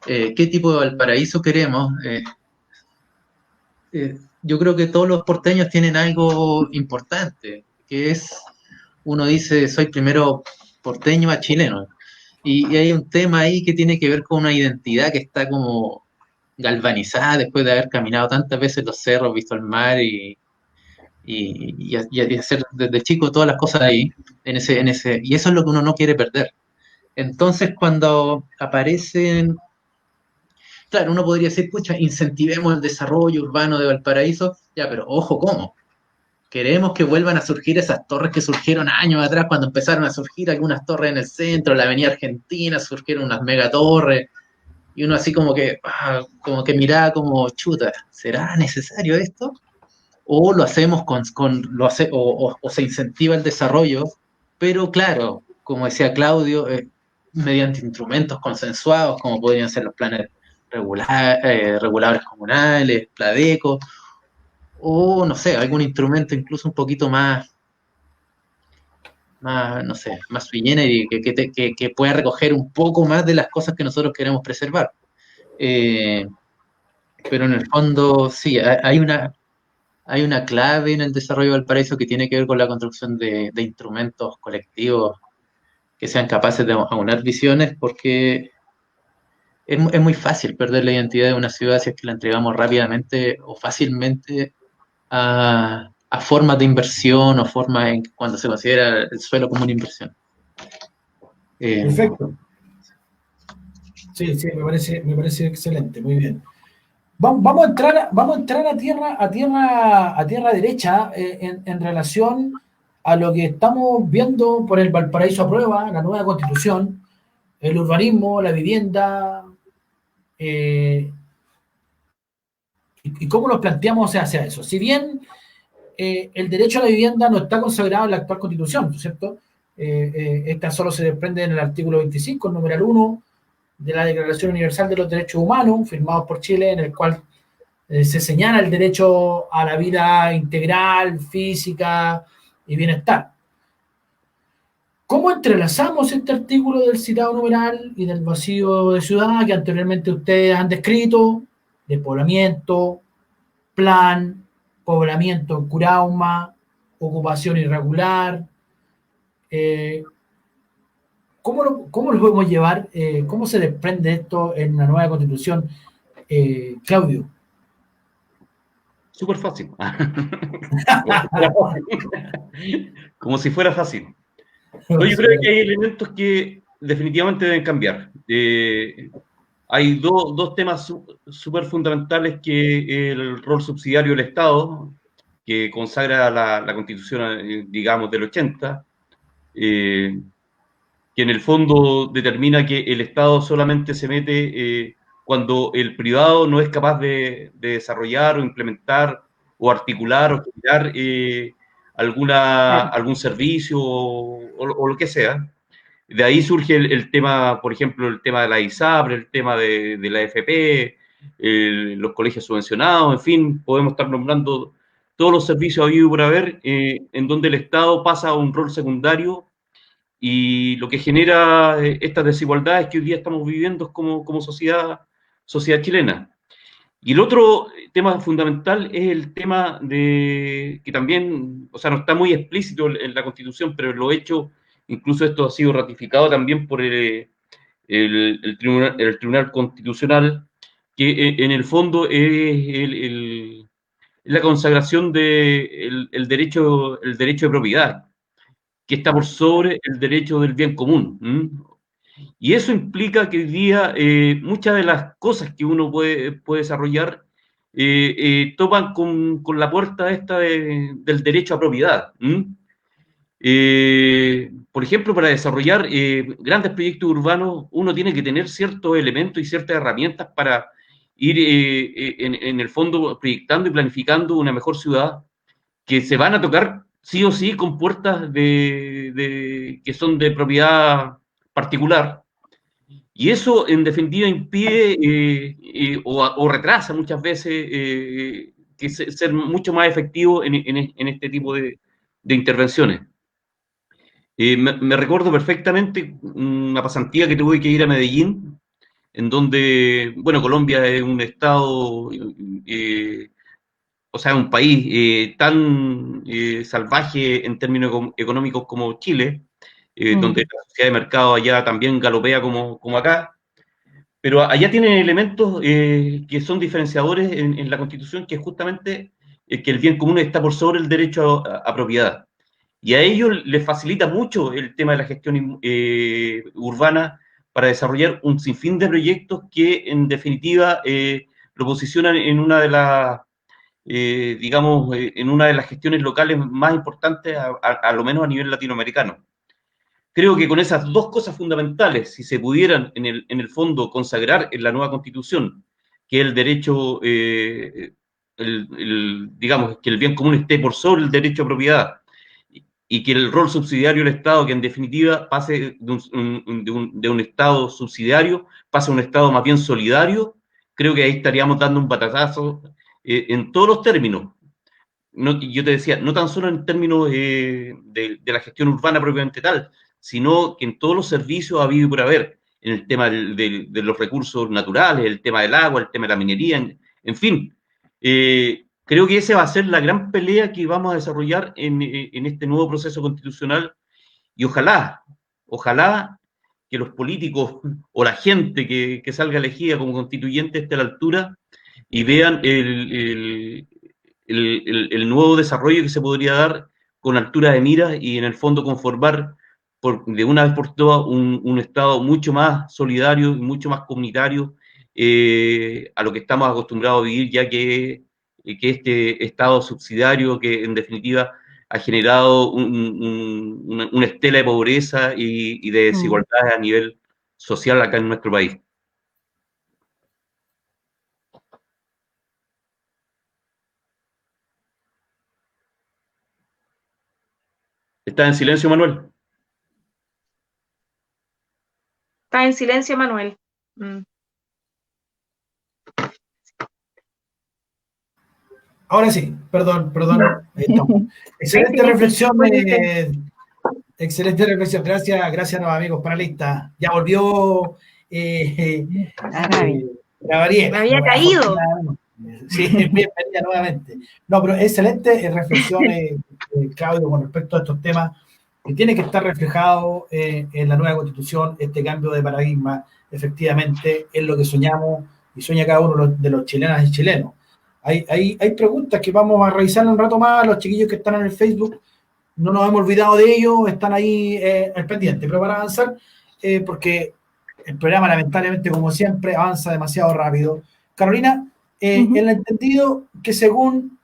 ¿Qué tipo de Valparaíso queremos? Yo creo que todos los porteños tienen algo importante, que es, uno dice, soy primero porteño a chileno. Y hay un tema ahí que tiene que ver con una identidad que está como galvanizada después de haber caminado tantas veces los cerros, visto el mar y hacer desde chico todas las cosas ahí, y eso es lo que uno no quiere perder. Entonces, cuando aparecen, claro, uno podría decir, pucha, incentivemos el desarrollo urbano de Valparaíso, ya, pero ojo, ¿cómo? Queremos que vuelvan a surgir esas torres que surgieron años atrás, cuando empezaron a surgir algunas torres en el centro, la avenida Argentina, surgieron unas megatorres, y uno así como que miraba como, chuta, ¿será necesario esto? O lo hacemos o se incentiva el desarrollo, pero claro, como decía Claudio, mediante instrumentos consensuados, como podrían ser los planes reguladores comunales, Pladeco, o no sé, algún instrumento incluso un poquito más no sé, más sui generis, que pueda recoger un poco más de las cosas que nosotros queremos preservar. Pero en el fondo, sí, hay una clave en el desarrollo del Valparaíso que tiene que ver con la construcción de instrumentos colectivos que sean capaces de aunar visiones, porque es muy fácil perder la identidad de una ciudad si es que la entregamos rápidamente o fácilmente a formas de inversión o formas en cuando se considera el suelo como una inversión. Perfecto. Sí, me parece excelente, muy bien. Vamos a entrar a tierra derecha en relación a lo que estamos viendo por el Valparaíso Aprueba, la nueva constitución, el urbanismo, la vivienda, y cómo nos planteamos hacia eso. Si bien el derecho a la vivienda no está consagrado en la actual constitución, ¿cierto? Esta solo se desprende en el artículo 25, el numeral 1 de la Declaración Universal de los Derechos Humanos, firmado por Chile, en el cual se señala el derecho a la vida integral, física y bienestar. ¿Cómo entrelazamos este artículo del citado numeral y del vacío de ciudad que anteriormente ustedes han descrito, de poblamiento, plan, poblamiento en Curauma, ocupación irregular? ¿Cómo lo podemos llevar? ¿Cómo se desprende esto en la nueva constitución? Claudio. Súper fácil. Como si fuera fácil. No, yo creo que hay elementos que definitivamente deben cambiar. Hay dos temas súper fundamentales, que el rol subsidiario del Estado, que consagra la Constitución, digamos, del 80, que en el fondo determina que el Estado solamente se mete cuando el privado no es capaz de desarrollar o implementar o articular o generar algún servicio o lo que sea. De ahí surge el tema, por ejemplo, el tema de la ISAPRE, el tema de la AFP, los colegios subvencionados, en fin, podemos estar nombrando todos los servicios habidos por haber, en donde el Estado pasa a un rol secundario, y lo que genera estas desigualdades que hoy día estamos viviendo como sociedad chilena. Y el otro tema fundamental es el tema de que también, o sea, no está muy explícito en la Constitución, pero lo hecho, incluso esto ha sido ratificado también por el Tribunal Constitucional, que en el fondo es la consagración del derecho de propiedad, que está por sobre el derecho del bien común. Y eso implica que hoy día muchas de las cosas que uno puede desarrollar topan con la puerta esta del derecho a propiedad. Por ejemplo, para desarrollar grandes proyectos urbanos, uno tiene que tener ciertos elementos y ciertas herramientas para ir en el fondo proyectando y planificando una mejor ciudad, que se van a tocar sí o sí con puertas que son de propiedad particular. Y eso, en definitiva, impide o retrasa muchas veces ser mucho más efectivo en este tipo de intervenciones. Me recuerdo perfectamente una pasantía que tuve que ir a Medellín, en donde, bueno, Colombia es un estado, o sea, un país tan salvaje en términos económicos como Chile, donde la sociedad de mercado allá también galopea como acá, pero allá tienen elementos que son diferenciadores en la Constitución, que es justamente que el bien común está por sobre el derecho a propiedad. Y a ellos les facilita mucho el tema de la gestión urbana para desarrollar un sinfín de proyectos que, en definitiva, lo posicionan en una de las, digamos, en una de las gestiones locales más importantes, a lo menos a nivel latinoamericano. Creo que con esas dos cosas fundamentales, si se pudieran en el fondo consagrar en la nueva Constitución, que el derecho, digamos, que el bien común esté por sobre el derecho a propiedad, y que el rol subsidiario del Estado, que en definitiva pase de un Estado subsidiario, pase a un Estado más bien solidario, creo que ahí estaríamos dando un batacazo en todos los términos. No, yo te decía, no tan solo en términos de la gestión urbana propiamente tal, sino que en todos los servicios ha habido y por haber, en el tema de los recursos naturales, el tema del agua, el tema de la minería, en fin. Creo que esa va a ser la gran pelea que vamos a desarrollar en este nuevo proceso constitucional, y ojalá que los políticos o la gente que salga elegida como constituyente esté a la altura y vean el nuevo desarrollo que se podría dar con altura de miras, y en el fondo conformar de una vez por todas un Estado mucho más solidario y mucho más comunitario, a lo que estamos acostumbrados a vivir, ya que este Estado subsidiario que en definitiva ha generado una estela de pobreza y de desigualdades a nivel social acá en nuestro país. ¿Está en silencio, Manuel? Está en silencio, Manuel. Ahora sí, perdón. Excelente reflexión. Excelente reflexión. Gracias a los amigos panelistas. Ya volvió Gabriel. Me había caído. Sí, bienvenida nuevamente. No, pero excelente reflexiones, Claudio, con respecto a estos temas que tiene que estar reflejado en la nueva Constitución, este cambio de paradigma, efectivamente, es lo que soñamos y sueña cada uno de los chilenas y chilenos. Hay preguntas que vamos a revisar un rato más, los chiquillos que están en el Facebook, no nos hemos olvidado de ellos, están ahí al pendiente, pero para avanzar, porque el programa lamentablemente, como siempre, avanza demasiado rápido. Carolina, el entendido que según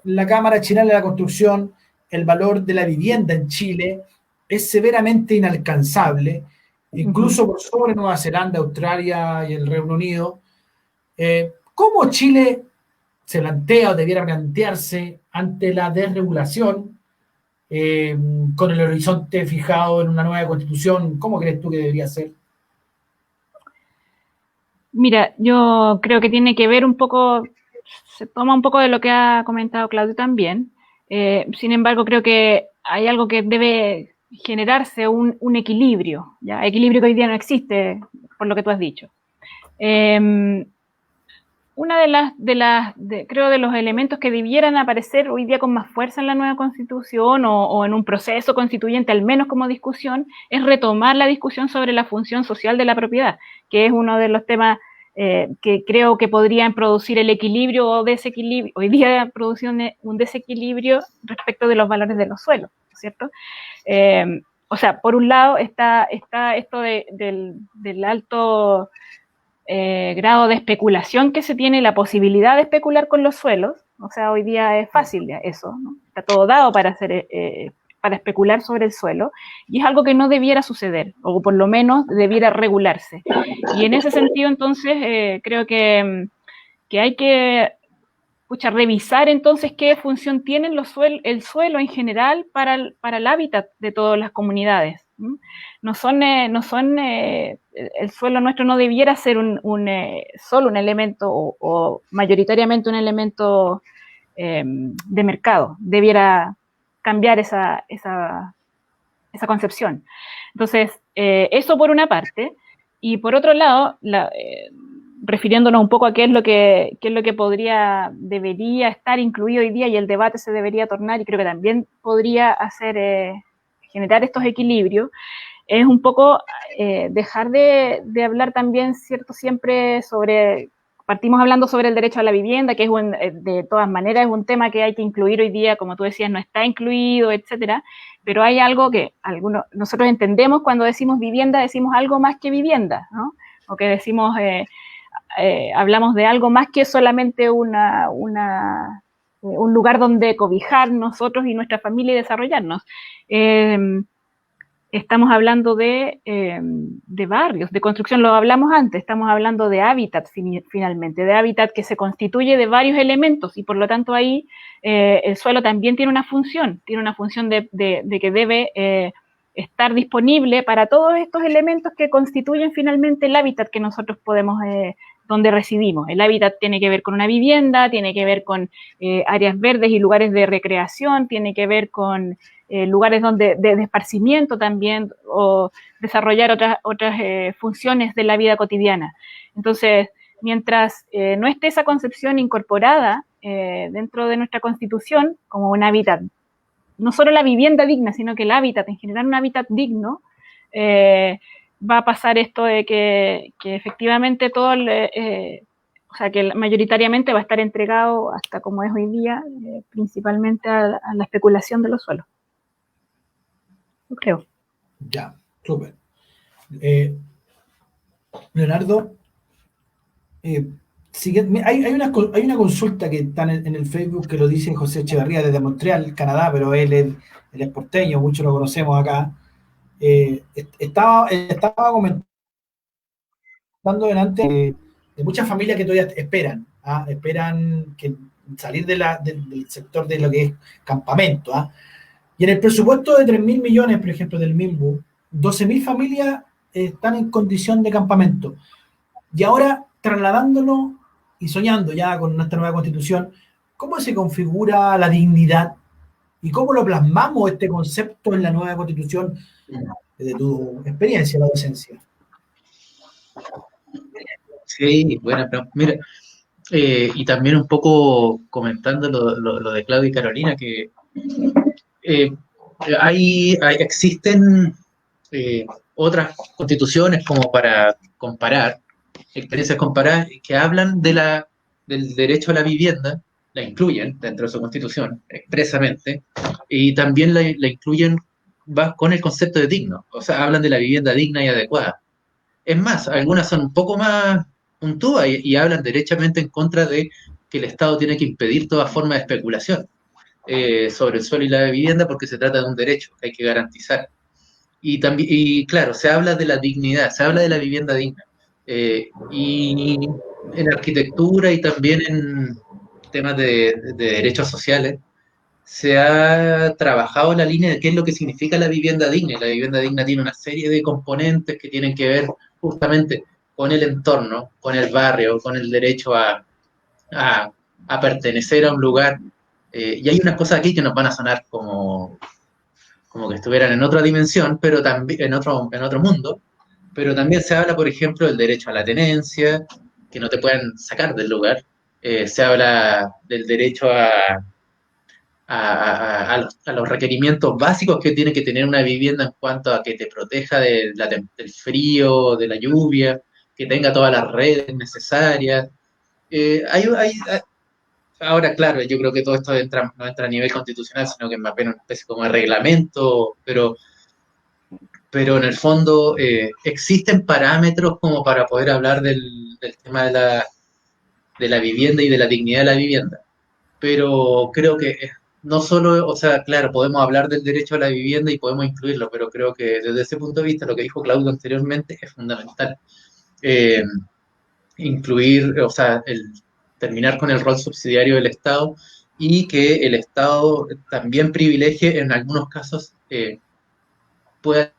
la Cámara Chilena de la Construcción, el valor de la vivienda en Chile es severamente inalcanzable, incluso por sobre Nueva Zelanda, Australia y el Reino Unido. ¿Cómo Chile se plantea o debiera plantearse ante la desregulación con el horizonte fijado en una nueva Constitución? ¿Cómo crees tú que debería ser? Mira, yo creo que tiene que ver un poco, se toma un poco de lo que ha comentado Claudio también. Sin embargo, creo que hay algo que debe generarse un equilibrio, ¿ya? Equilibrio que hoy día no existe, por lo que tú has dicho. Una creo de los elementos que debieran aparecer hoy día con más fuerza en la nueva Constitución o en un proceso constituyente, al menos como discusión, es retomar la discusión sobre la función social de la propiedad, que es uno de los temas que creo que podrían producir el equilibrio o desequilibrio. Hoy día produce un desequilibrio respecto de los valores de los suelos, ¿cierto? O sea, por un lado está esto del alto grado de especulación que se tiene, la posibilidad de especular con los suelos. O sea, hoy día es fácil eso, ¿no? Está todo dado para para especular sobre el suelo, y es algo que no debiera suceder, o por lo menos debiera regularse. Y en ese sentido, entonces, creo que hay que revisar entonces qué función tiene el suelo en general para el hábitat de todas las comunidades. El suelo nuestro no debiera ser solo un elemento o mayoritariamente un elemento de mercado, debiera cambiar esa concepción. Entonces, eso por una parte, y por otro lado, refiriéndonos un poco a qué es lo que debería estar incluido hoy día, y el debate se debería tornar, y creo que también podría generar estos equilibrios, es un poco dejar de hablar también, siempre partimos hablando sobre el derecho a la vivienda, que de todas maneras es un tema que hay que incluir hoy día, como tú decías, no está incluido, etcétera, pero hay algo que nosotros entendemos cuando decimos vivienda, decimos algo más que vivienda, ¿no? O que decimos, hablamos de algo más que solamente un lugar donde cobijar nosotros y nuestra familia y desarrollarnos. Estamos hablando de barrios, de construcción, lo hablamos antes, estamos hablando de hábitat finalmente, de hábitat que se constituye de varios elementos, y por lo tanto ahí el suelo también tiene una función de que debe estar disponible para todos estos elementos que constituyen finalmente el hábitat que nosotros podemos, donde residimos. El hábitat tiene que ver con una vivienda, tiene que ver con áreas verdes y lugares de recreación, tiene que ver con lugares de esparcimiento también, o desarrollar otras funciones de la vida cotidiana. Entonces, mientras no esté esa concepción incorporada dentro de nuestra Constitución como un hábitat, no solo la vivienda digna, sino que el hábitat, en general un hábitat digno, va a pasar esto de que efectivamente o sea, que mayoritariamente va a estar entregado, hasta como es hoy día, principalmente a la especulación de los suelos. Yo creo. Ya, súper. Leonardo. Hay una consulta que está en el Facebook que lo dice José Echeverría desde Montreal, Canadá, pero él es porteño, muchos lo conocemos acá. Estaba comentando delante de muchas familias que todavía esperan, esperan que salir del sector de lo que es campamento. Y en el presupuesto de 3.000 millones, por ejemplo, del MIMBU, 12.000 familias están en condición de campamento. Y ahora, trasladándolo y soñando ya con nuestra nueva constitución, ¿cómo se configura la dignidad y cómo lo plasmamos este concepto en la nueva constitución desde tu experiencia en la docencia? Sí, bueno, pero mira, y también un poco comentando lo de Claudia y Carolina, que eh, existen otras constituciones como para comparar, experiencias comparadas, que hablan del derecho a la vivienda, la incluyen dentro de su constitución expresamente, y también la incluyen con el concepto de digno, o sea, hablan de la vivienda digna y adecuada. Es más, algunas son un poco más puntúas y hablan derechamente en contra de que el Estado tiene que impedir toda forma de especulación sobre el suelo y la vivienda porque se trata de un derecho que hay que garantizar. Y también, y claro, se habla de la dignidad, se habla de la vivienda digna. Y en arquitectura y también en temas de derechos sociales, se ha trabajado la línea de qué es lo que significa la vivienda digna. Y la vivienda digna tiene una serie de componentes que tienen que ver justamente con el entorno, con el barrio, con el derecho a pertenecer a un lugar. Y hay unas cosas aquí que nos van a sonar como que estuvieran en otra dimensión, pero también en otro mundo. Pero también se habla, por ejemplo, del derecho a la tenencia, que no te puedan sacar del lugar. Se habla del derecho a los requerimientos básicos que tiene que tener una vivienda en cuanto a que te proteja del frío, de la lluvia, que tenga todas las redes necesarias. Ahora, claro, yo creo que todo esto no entra a nivel constitucional, sino que es más bien una especie como de reglamento, pero en el fondo existen parámetros como para poder hablar del tema de la vivienda y de la dignidad de la vivienda. Pero creo que no solo, o sea, claro, podemos hablar del derecho a la vivienda y podemos incluirlo, pero creo que desde ese punto de vista, lo que dijo Claudio anteriormente es fundamental. Eh, Incluir, o sea, terminar con el rol subsidiario del Estado y que el Estado también privilegie en algunos casos pueda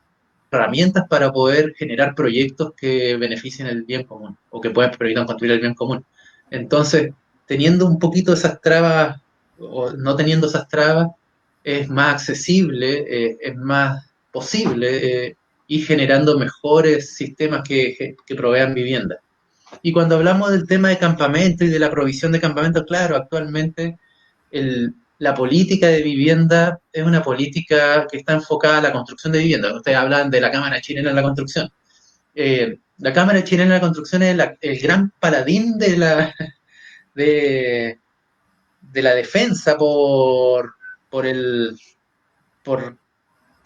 herramientas para poder generar proyectos que beneficien el bien común o que puedan permitir construir el bien común. Entonces, teniendo un poquito esas trabas o no teniendo esas trabas, es más accesible, es más posible ir generando mejores sistemas que provean vivienda. Y cuando hablamos del tema de campamento y de la provisión de campamentos, claro, actualmente la política de vivienda es una política que está enfocada a la construcción de vivienda. Ustedes hablan de la Cámara Chilena de la Construcción. La Cámara Chilena de la Construcción es el gran paladín de la defensa por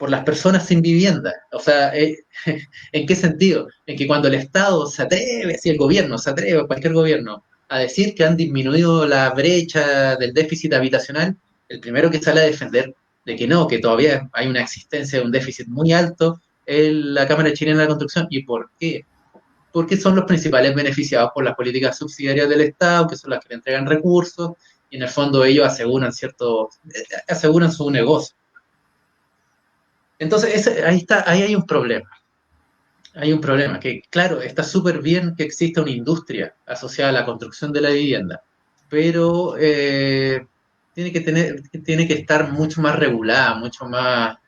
las personas sin vivienda. O sea, ¿en qué sentido? En que cuando el Estado se atreve, si el gobierno se atreve, cualquier gobierno, a decir que han disminuido la brecha del déficit habitacional, el primero que sale a defender de que no, que todavía hay una existencia de un déficit muy alto es la Cámara Chilena de la Construcción. ¿Y por qué? Porque son los principales beneficiados por las políticas subsidiarias del Estado, que son las que le entregan recursos, y en el fondo ellos aseguran su negocio. Entonces, ahí hay un problema. Hay un problema, que claro, está súper bien que exista una industria asociada a la construcción de la vivienda, pero tiene que estar mucho más regulada, mucho más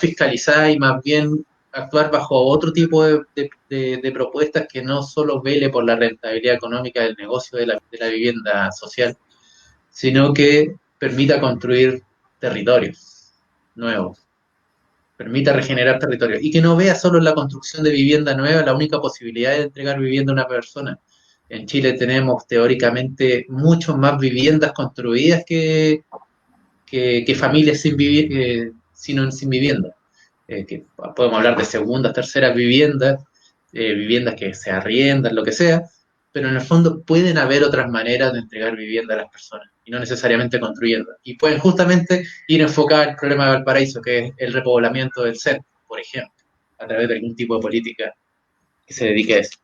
fiscalizada y más bien actuar bajo otro tipo de propuestas que no solo vele por la rentabilidad económica del negocio de la vivienda social, sino que permita construir territorios nuevos, permita regenerar territorios y que no vea solo en la construcción de vivienda nueva la única posibilidad de entregar vivienda a una persona. En Chile tenemos teóricamente mucho más viviendas construidas que familias sin vivienda. Que podemos hablar de segundas, terceras viviendas, viviendas que se arriendan, lo que sea, pero en el fondo pueden haber otras maneras de entregar vivienda a las personas y no necesariamente construyendo. Y pueden justamente ir enfocados al problema de Valparaíso, que es el repoblamiento del centro, por ejemplo, a través de algún tipo de política que se dedique a eso.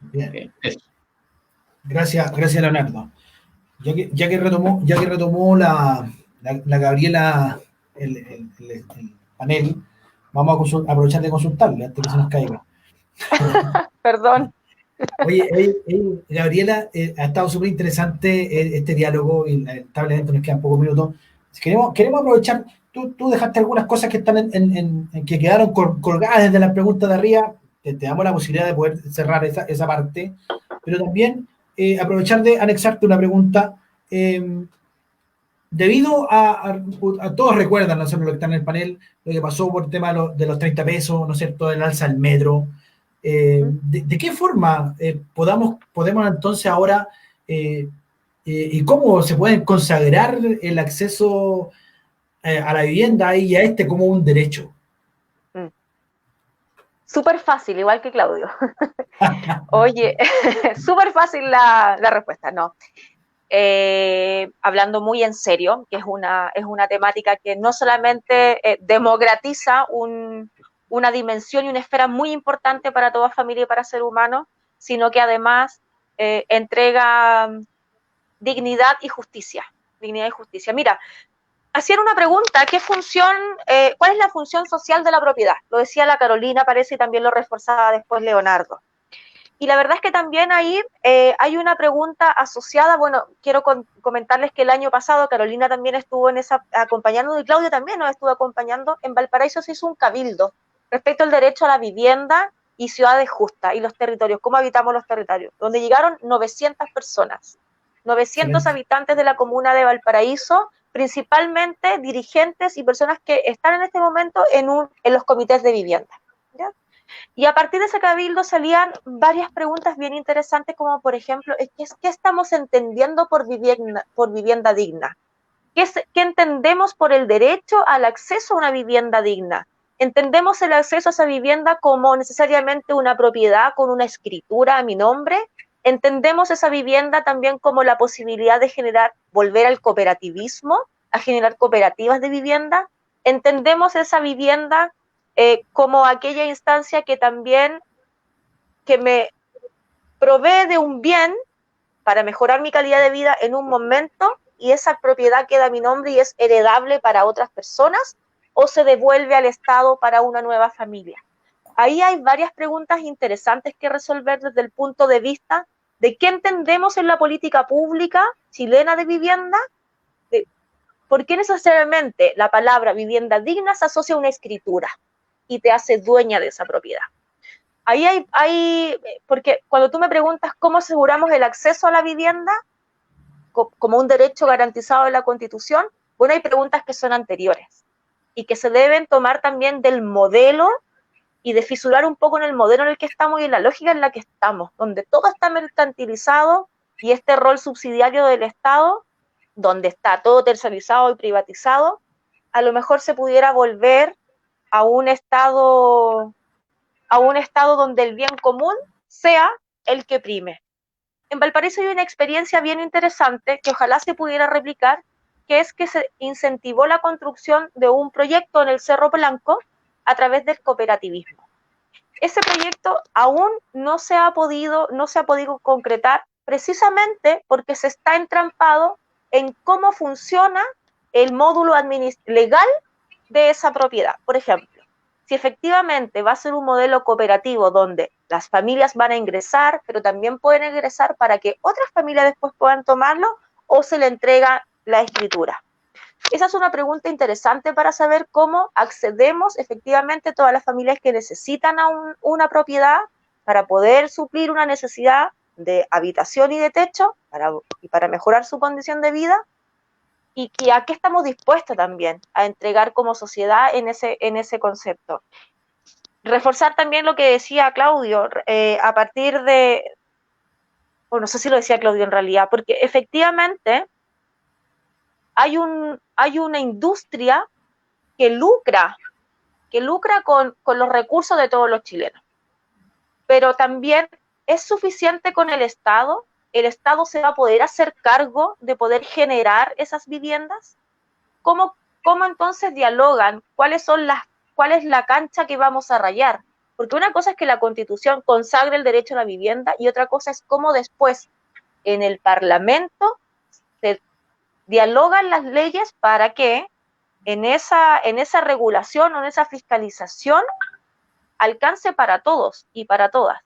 Bien. Eso. Gracias, Leonardo. Ya que retomó la Gabriela el panel, vamos a aprovechar de consultarle antes que se nos caiga. Perdón. Oye, Gabriela, ha estado súper interesante este diálogo y lamentablemente nos quedan pocos minutos. Queremos aprovechar, tú dejaste algunas cosas que están que quedaron colgadas desde las preguntas de arriba, te damos la posibilidad de poder cerrar esa parte, pero también aprovechar de anexarte una pregunta. Debido a todos recuerdan, ¿no es cierto?, lo que está en el panel, lo que pasó por el tema de los 30 pesos, ¿no es cierto?, el alza del metro. ¿De qué forma podemos entonces ahora y cómo se puede consagrar el acceso a la vivienda y a como un derecho? Súper fácil, igual que Claudio. Oye, súper fácil la respuesta, no. Hablando muy en serio, que es una temática que no solamente democratiza una dimensión y una esfera muy importante para toda familia y para ser humano, sino que además entrega dignidad y justicia. Mira, hacían una pregunta, ¿cuál es la función social de la propiedad? Lo decía la Carolina, parece, y también lo reforzaba después Leonardo. Y la verdad es que también ahí hay una pregunta asociada. Bueno, quiero comentarles que el año pasado Carolina también estuvo acompañando, y Claudia también nos estuvo acompañando. En Valparaíso se hizo un cabildo respecto al derecho a la vivienda y ciudades justas y los territorios, cómo habitamos los territorios, donde llegaron 900 personas, 900 habitantes de la comuna de Valparaíso, principalmente dirigentes y personas que están en este momento en los comités de vivienda, ¿ya? Y a partir de ese cabildo salían varias preguntas bien interesantes, como por ejemplo, ¿qué estamos entendiendo por vivienda digna? ¿Qué entendemos por el derecho al acceso a una vivienda digna? ¿Entendemos el acceso a esa vivienda como necesariamente una propiedad con una escritura a mi nombre? ¿Entendemos esa vivienda también como la posibilidad de volver al cooperativismo, a generar cooperativas de vivienda? ¿Entendemos esa vivienda como aquella instancia que me provee de un bien para mejorar mi calidad de vida en un momento, y esa propiedad queda a mi nombre y es heredable para otras personas, o se devuelve al Estado para una nueva familia? Ahí hay varias preguntas interesantes que resolver desde el punto de vista de qué entendemos en la política pública chilena de vivienda, por qué necesariamente la palabra vivienda digna se asocia a una escritura y te hace dueña de esa propiedad. Ahí porque cuando tú me preguntas cómo aseguramos el acceso a la vivienda como un derecho garantizado en la Constitución, bueno, hay preguntas que son anteriores y que se deben tomar también del modelo y de fisurar un poco en el modelo en el que estamos y en la lógica en la que estamos, donde todo está mercantilizado y este rol subsidiario del Estado, donde está todo tercerizado y privatizado, a lo mejor se pudiera volver a un estado donde el bien común sea el que prime. En Valparaíso hay una experiencia bien interesante que ojalá se pudiera replicar, que es que se incentivó la construcción de un proyecto en el Cerro Blanco a través del cooperativismo. Ese proyecto aún no se ha podido concretar, precisamente porque se está entrampado en cómo funciona el módulo legal de esa propiedad. Por ejemplo, si efectivamente va a ser un modelo cooperativo donde las familias van a ingresar, pero también pueden ingresar para que otras familias después puedan tomarlo, o se le entrega la escritura. Esa es una pregunta interesante para saber cómo accedemos efectivamente todas las familias que necesitan a una propiedad para poder suplir una necesidad de habitación y de techo para mejorar su condición de vida, y a qué estamos dispuestos también a entregar como sociedad en ese concepto. Reforzar también lo que decía Claudio, a partir de, no sé si lo decía Claudio en realidad, porque efectivamente hay una industria que lucra con los recursos de todos los chilenos. pero también es suficiente con el Estado se va a poder hacer cargo de poder generar esas viviendas. ¿Cómo entonces dialogan? ¿Cuál es la cancha que vamos a rayar? Porque una cosa es que la Constitución consagre el derecho a la vivienda y otra cosa es cómo después en el Parlamento se dialogan las leyes para que en esa regulación o en esa fiscalización alcance para todos y para todas.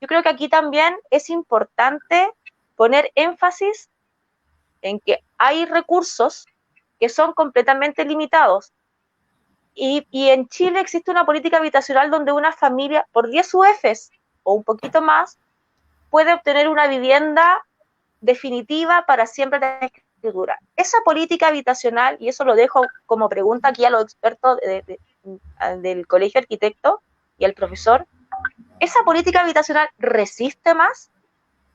Yo creo que aquí también es importante poner énfasis en que hay recursos que son completamente limitados. Y en Chile existe una política habitacional donde una familia, por 10 UFs o un poquito más, puede obtener una vivienda definitiva para siempre de escritura. Esa política habitacional, y eso lo dejo como pregunta aquí a los expertos del Colegio de Arquitectos y al profesor, ¿esa política habitacional resiste más?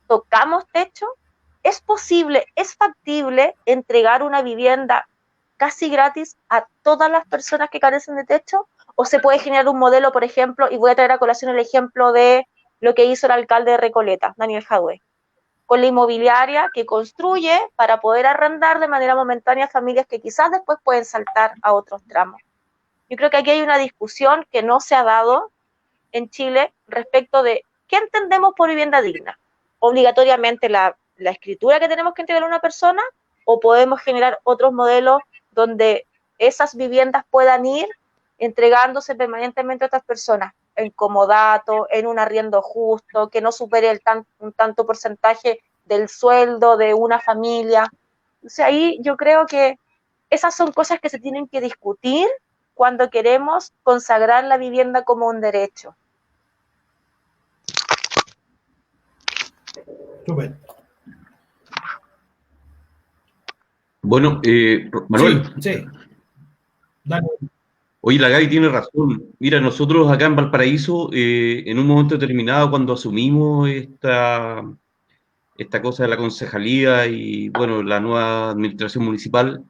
¿Tocamos techo? ¿Es posible, es factible entregar una vivienda casi gratis a todas las personas que carecen de techo? ¿O se puede generar un modelo, por ejemplo, y voy a traer a colación el ejemplo de lo que hizo el alcalde de Recoleta, Daniel Jadwe, con la inmobiliaria que construye para poder arrendar de manera momentánea a familias que quizás después pueden saltar a otros tramos? Yo creo que aquí hay una discusión que no se ha dado en Chile respecto de qué entendemos por vivienda digna. Obligatoriamente la escritura que tenemos que entregar a una persona, o podemos generar otros modelos donde esas viviendas puedan ir entregándose permanentemente a otras personas, en comodato, en un arriendo justo, que no supere un tanto porcentaje del sueldo de una familia. O sea, ahí yo creo que esas son cosas que se tienen que discutir cuando queremos consagrar la vivienda como un derecho. Súper. Bueno, Manuel. Sí. Dale. Oye, la Gaby tiene razón. Mira, nosotros acá en Valparaíso, en un momento determinado, cuando asumimos esta cosa de la concejalía y, bueno, la nueva administración municipal,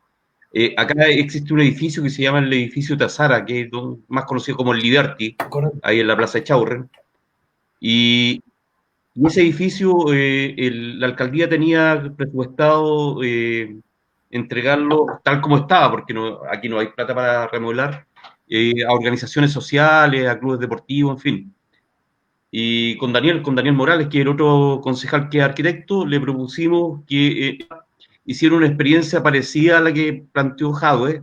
acá existe un edificio que se llama el edificio Tazara, que es más conocido como el Liberty, Correcto. ahí en la Plaza de Chaurren. Y ese edificio, la alcaldía tenía presupuestado entregarlo tal como estaba, porque aquí no hay plata para remodelar, a organizaciones sociales, a clubes deportivos, en fin. Y con Daniel Morales, que es el otro concejal que es arquitecto, le propusimos que hiciera una experiencia parecida a la que planteó Jadwe,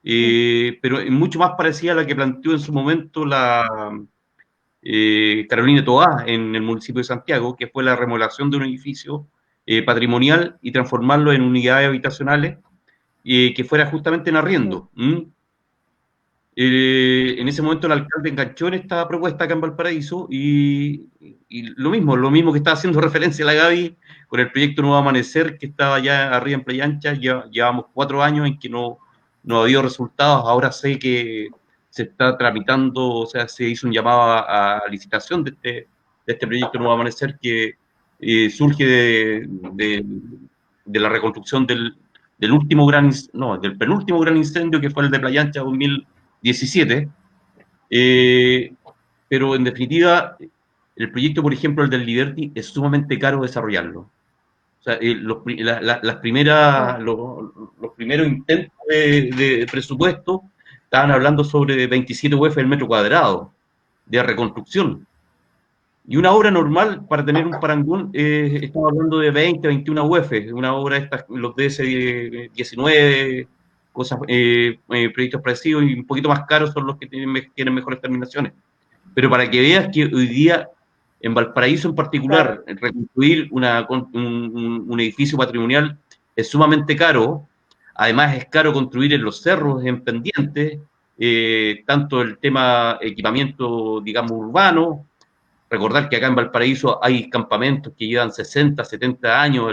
pero mucho más parecida a la que planteó en su momento la Carolina Toá en el municipio de Santiago, que fue la remodelación de un edificio patrimonial y transformarlo en unidades habitacionales que fuera justamente en arriendo. En ese momento el alcalde enganchó en esta propuesta acá en Valparaíso y lo mismo que estaba haciendo referencia a la Gaby con el proyecto Nuevo Amanecer, que estaba ya arriba en Playa Ancha. Llevamos 4 años en que no ha habido resultados. Ahora sé que se está tramitando, o sea, se hizo un llamado a licitación de este proyecto Nuevo Amanecer, que surge de la reconstrucción del penúltimo gran incendio, que fue el de Playa Ancha 2017, pero en definitiva, el proyecto, por ejemplo, el del Liberty, es sumamente caro desarrollarlo. O sea, los primeros intentos de presupuesto estaban hablando sobre 27 UF el metro cuadrado de reconstrucción. Y una obra normal, para tener un parangón, estamos hablando de 20, 21 UF, una obra, los DS-19, cosas, proyectos parecidos y un poquito más caros son los que tienen mejores terminaciones. Pero para que veas que hoy día, en Valparaíso en particular, reconstruir un edificio patrimonial es sumamente caro. Además es caro construir en los cerros, en pendientes, tanto el tema equipamiento, digamos, urbano. Recordar que acá en Valparaíso hay campamentos que llevan 60, 70 años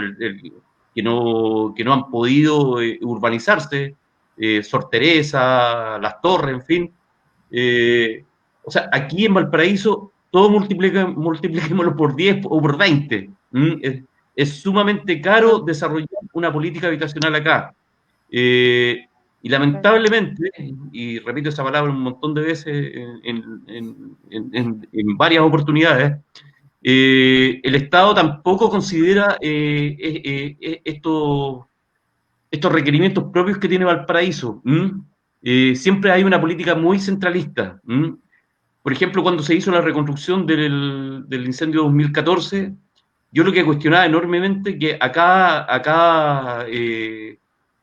que no han podido urbanizarse, Sor Teresa, Las Torres, en fin. O sea, aquí en Valparaíso todo multipliquémoslo por 10 o por 20. Es sumamente caro desarrollar una política habitacional acá. Y lamentablemente, y repito esa palabra un montón de veces en varias oportunidades, el Estado tampoco considera estos requerimientos propios que tiene Valparaíso. Siempre hay una política muy centralista. Por ejemplo, cuando se hizo la reconstrucción del incendio de 2014, yo lo que cuestionaba enormemente que acá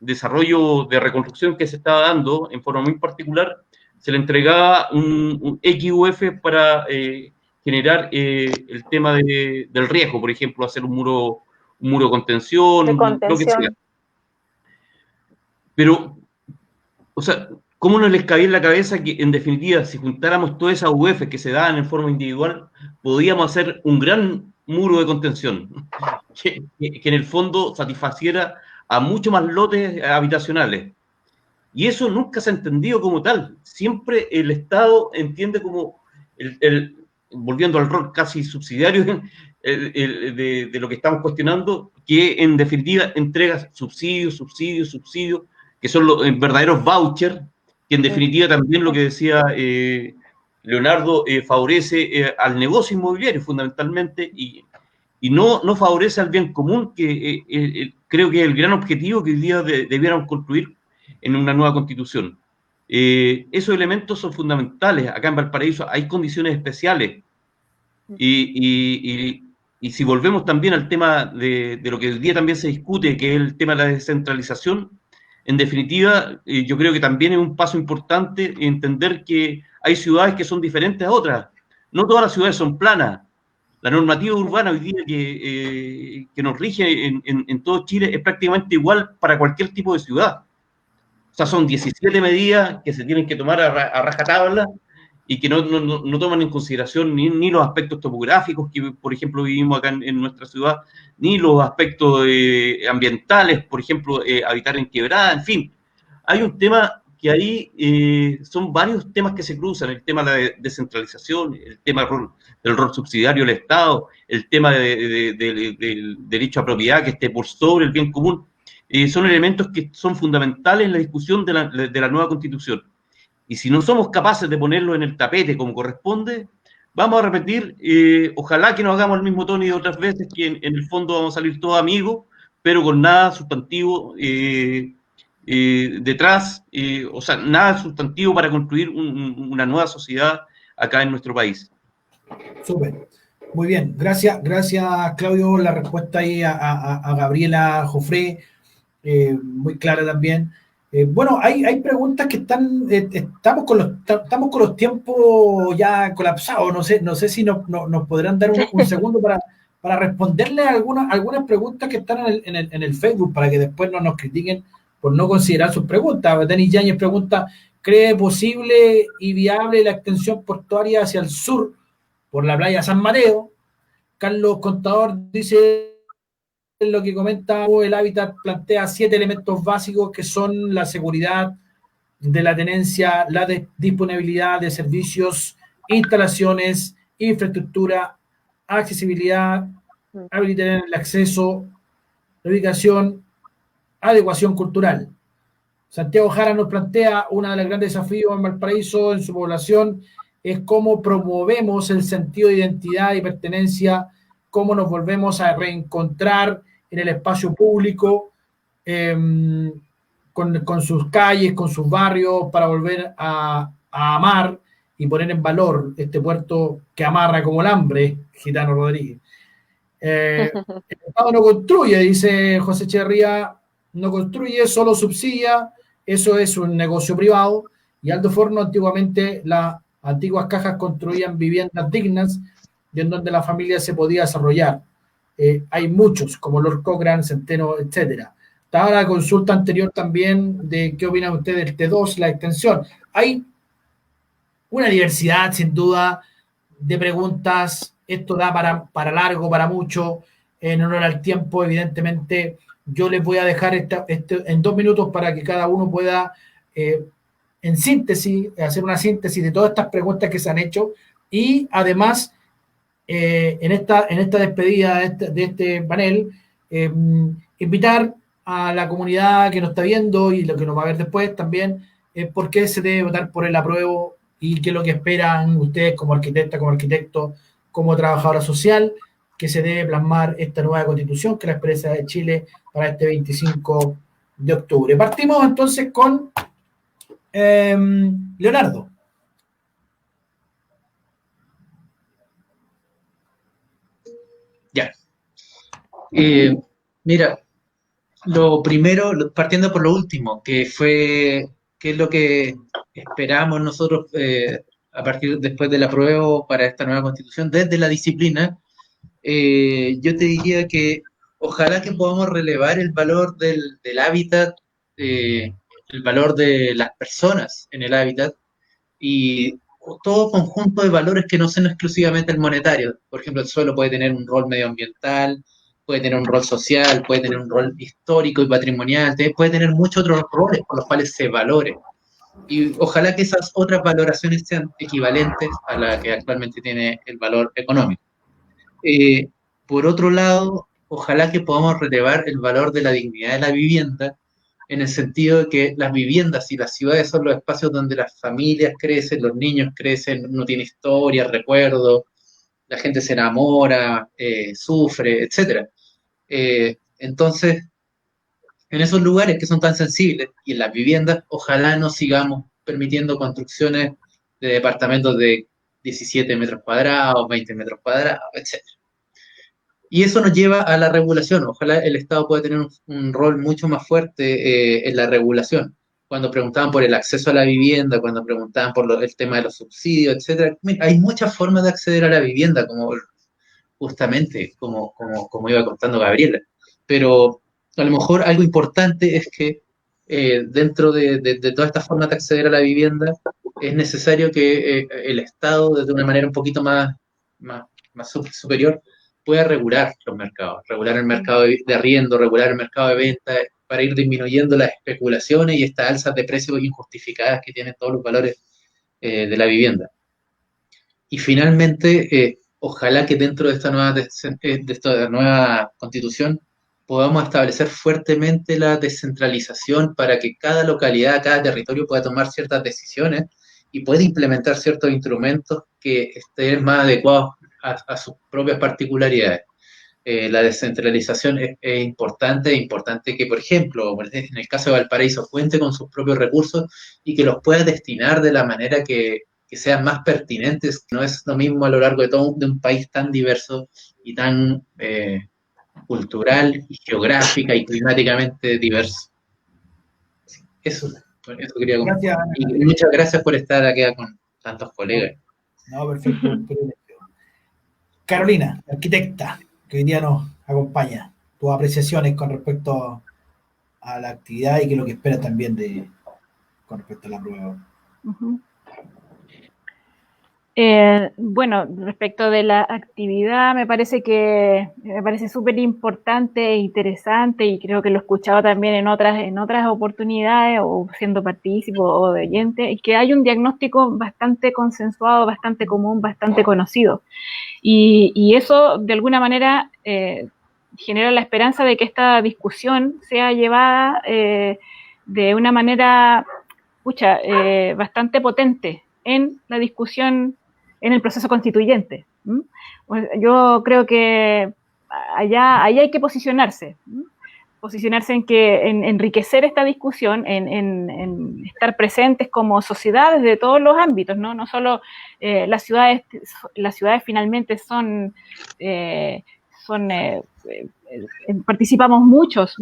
desarrollo de reconstrucción que se estaba dando en forma muy particular, se le entregaba un XUF para generar el tema del riesgo, por ejemplo, hacer un muro de contención, lo que sea. Pero, o sea, ¿cómo no les cabía en la cabeza que, en definitiva, si juntáramos todas esas UF que se daban en forma individual, podíamos hacer un gran muro de contención que en el fondo satisfaciera a muchos más lotes habitacionales? Y eso nunca se ha entendido como tal. Siempre el Estado entiende como, volviendo al rol casi subsidiario de lo que estamos cuestionando, que en definitiva entrega subsidios, que son los verdaderos vouchers, que en definitiva también lo que decía Leonardo favorece al negocio inmobiliario fundamentalmente y no favorece al bien común, que creo que es el gran objetivo que hoy día debiéramos construir en una nueva constitución. Esos elementos son fundamentales. Acá en Valparaíso hay condiciones especiales y si volvemos también al tema de lo que hoy día también se discute, que es el tema de la descentralización, en definitiva, yo creo que también es un paso importante entender que hay ciudades que son diferentes a otras. No todas las ciudades son planas. La normativa urbana hoy día que nos rige en todo Chile es prácticamente igual para cualquier tipo de ciudad. O sea, son 17 medidas que se tienen que tomar a rajatabla y que no toman en consideración ni los aspectos topográficos que, por ejemplo, vivimos acá en nuestra ciudad, ni los aspectos ambientales, por ejemplo, habitar en quebrada, en fin. Hay un tema que ahí son varios temas que se cruzan, el tema de la descentralización, el tema del rol subsidiario del Estado, el tema del derecho a propiedad que esté por sobre el bien común. Son elementos que son fundamentales en la discusión de la nueva Constitución. Y si no somos capaces de ponerlo en el tapete como corresponde, vamos a repetir, ojalá que nos hagamos el mismo tono de otras veces, que en el fondo vamos a salir todos amigos, pero con nada sustantivo detrás, o sea, nada sustantivo para construir una nueva sociedad acá en nuestro país. Súper. Muy bien. Gracias, Claudio, la respuesta ahí a Gabriela Jofré, muy clara también. Bueno, hay preguntas que estamos con los tiempos ya colapsados. No sé si nos podrán dar un segundo para responderle a algunas preguntas que están en el Facebook, para que después no nos critiquen por no considerar sus preguntas. Denis Yáñez pregunta: ¿cree posible y viable la extensión portuaria hacia el sur por la playa San Mateo? Carlos Contador dice: lo que comenta, el hábitat plantea 7 elementos básicos que son la seguridad de la tenencia, la disponibilidad de servicios, instalaciones, infraestructura, accesibilidad, habilitar el acceso, la ubicación, adecuación cultural. Santiago Jara nos plantea: uno de los grandes desafíos en Valparaíso, en su población, es cómo promovemos el sentido de identidad y pertenencia, cómo nos volvemos a reencontrar en el espacio público, con sus calles, con sus barrios, para volver a amar y poner en valor este puerto que amarra como el hambre, Gitano Rodríguez. El Estado no construye, dice José Echeverría, no construye, solo subsidia, eso es un negocio privado. Y Aldo Forno: antiguamente las antiguas cajas construían viviendas dignas y en donde la familia se podía desarrollar. Hay muchos, como Lord Cochrane, Centeno, etcétera. Estaba la consulta anterior también de qué opinan ustedes del T2, la extensión. Hay una diversidad, sin duda, de preguntas. Esto da para largo, para mucho. En honor al tiempo, evidentemente, yo les voy a dejar en 2 minutos para que cada uno pueda, en síntesis, hacer una síntesis de todas estas preguntas que se han hecho, y además, en esta despedida de este panel, invitar a la comunidad que nos está viendo y lo que nos va a ver después también, por qué se debe votar por el apruebo y qué es lo que esperan ustedes como arquitecta, como arquitecto, como trabajadora social, que se debe plasmar esta nueva constitución que es la expresa de Chile para este 25 de octubre. Partimos entonces con Leonardo. Ya. Mira, lo primero, partiendo por lo último, que fue, qué es lo que esperamos nosotros a partir después del apruebo para esta nueva constitución, desde la disciplina, yo te diría que ojalá que podamos relevar el valor del hábitat, el valor de las personas en el hábitat y todo conjunto de valores que no sean exclusivamente el monetario. Por ejemplo, el suelo puede tener un rol medioambiental, puede tener un rol social, puede tener un rol histórico y patrimonial, puede tener muchos otros roles por los cuales se valore. Y ojalá que esas otras valoraciones sean equivalentes a la que actualmente tiene el valor económico. Por otro lado, ojalá que podamos relevar el valor de la dignidad de la vivienda, en el sentido de que las viviendas y las ciudades son los espacios donde las familias crecen, los niños crecen, uno tiene historia, recuerdos, la gente se enamora, sufre, etc. Entonces, en esos lugares que son tan sensibles y en las viviendas, ojalá no sigamos permitiendo construcciones de departamentos de 17 metros cuadrados, 20 metros cuadrados, etc. Y eso nos lleva a la regulación. Ojalá el Estado pueda tener un rol mucho más fuerte en la regulación. Cuando preguntaban por el acceso a la vivienda, cuando preguntaban por el tema de los subsidios, etcétera, hay muchas formas de acceder a la vivienda, como justamente, como iba contando Gabriela. Pero a lo mejor algo importante es que dentro de todas estas formas de acceder a la vivienda, es necesario que el Estado, desde una manera un poquito más superior, pueda regular los mercados, regular el mercado de arriendo, regular el mercado de venta, para ir disminuyendo las especulaciones y estas alzas de precios injustificadas que tienen todos los valores de la vivienda. Y finalmente, ojalá que dentro de esta nueva constitución podamos establecer fuertemente la descentralización para que cada localidad, cada territorio pueda tomar ciertas decisiones y pueda implementar ciertos instrumentos que estén más adecuados a sus propias particularidades. La descentralización es importante que, por ejemplo, en el caso de Valparaíso, cuente con sus propios recursos y que los pueda destinar de la manera que sean más pertinentes. No es lo mismo a lo largo de un país tan diverso y tan cultural, y geográfica y climáticamente diverso. Eso quería comentar. Y muchas gracias por estar aquí con tantos colegas. No, perfecto. Carolina, arquitecta, que hoy día nos acompaña, tus apreciaciones con respecto a la actividad y qué es lo que esperas también con respecto a la prueba. Uh-huh. Bueno, respecto de la actividad, me parece súper importante e interesante, y creo que lo he escuchado también en otras oportunidades, o siendo partícipe o de oyente, y que hay un diagnóstico bastante consensuado, bastante común, bastante conocido. Y eso, de alguna manera, genera la esperanza de que esta discusión sea llevada de una manera bastante potente en la discusión en el proceso constituyente. Yo creo que allá hay que posicionarse en enriquecer esta discusión, en estar presentes como sociedades de todos los ámbitos, no solo las ciudades finalmente participamos muchos,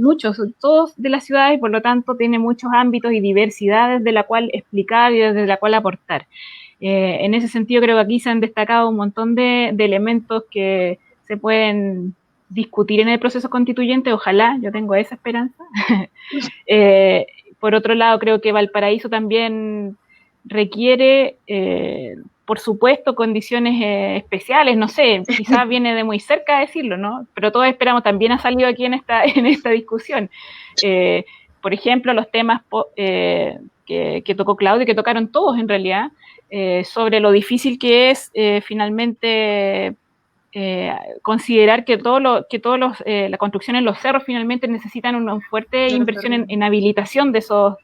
todos de las ciudades, y por lo tanto tiene muchos ámbitos y diversidades de la cual explicar y desde la cual aportar. En ese sentido, creo que aquí se han destacado un montón de elementos que se pueden discutir en el proceso constituyente. Ojalá, yo tengo esa esperanza. Por otro lado, creo que Valparaíso también requiere, por supuesto, condiciones especiales, no sé, quizás viene de muy cerca decirlo, ¿no? Pero todos esperamos, también ha salido aquí en esta discusión. Por ejemplo, los temas que tocó Claudio, que tocaron todos en realidad, sobre lo difícil que es finalmente considerar que la construcción en los cerros finalmente necesitan una fuerte inversión en habilitación de esos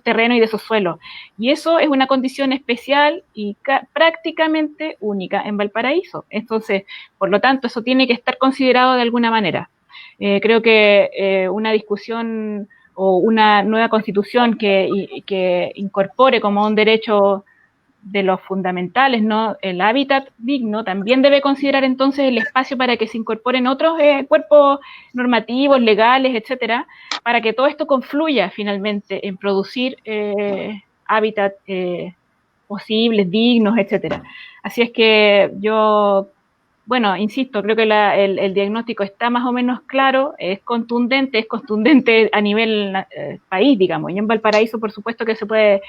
terrenos y de esos suelos. Y eso es una condición especial y prácticamente única en Valparaíso. Entonces, por lo tanto, eso tiene que estar considerado de alguna manera. Creo que una discusión o una nueva constitución que incorpore como un derecho de los fundamentales, ¿no?, el hábitat digno, también debe considerar entonces el espacio para que se incorporen otros cuerpos normativos, legales, etcétera, para que todo esto confluya finalmente en producir hábitat posibles, dignos, etcétera. Así es que yo, bueno, insisto, creo que el diagnóstico está más o menos claro, es contundente a nivel país, digamos, y en Valparaíso por supuesto que se puede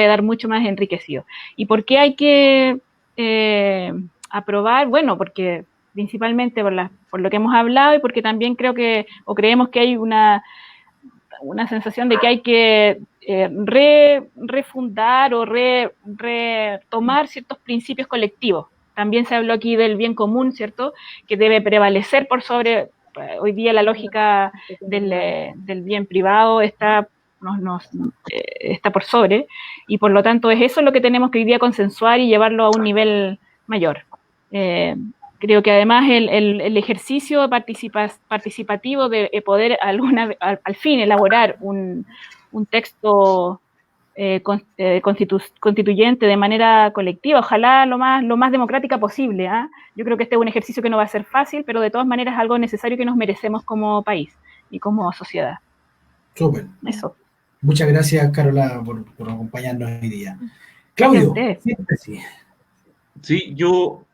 dar mucho más enriquecido. ¿Y por qué hay que aprobar? Bueno, porque principalmente por lo que hemos hablado y porque también creemos que hay una sensación de que hay que refundar o retomar ciertos principios colectivos. También se habló aquí del bien común, ¿cierto?, que debe prevalecer por sobre, hoy día la lógica del bien privado está por sobre, y por lo tanto es eso lo que tenemos que hoy día consensuar y llevarlo a un nivel mayor. Creo que además el ejercicio participativo de poder al fin elaborar un texto constituyente de manera colectiva, ojalá lo más democrática posible. Yo creo que este es un ejercicio que no va a ser fácil, pero de todas maneras es algo necesario que nos merecemos como país y como sociedad. Súper. Eso. Muchas gracias, Carola, por acompañarnos hoy día. Claudio, sí, yo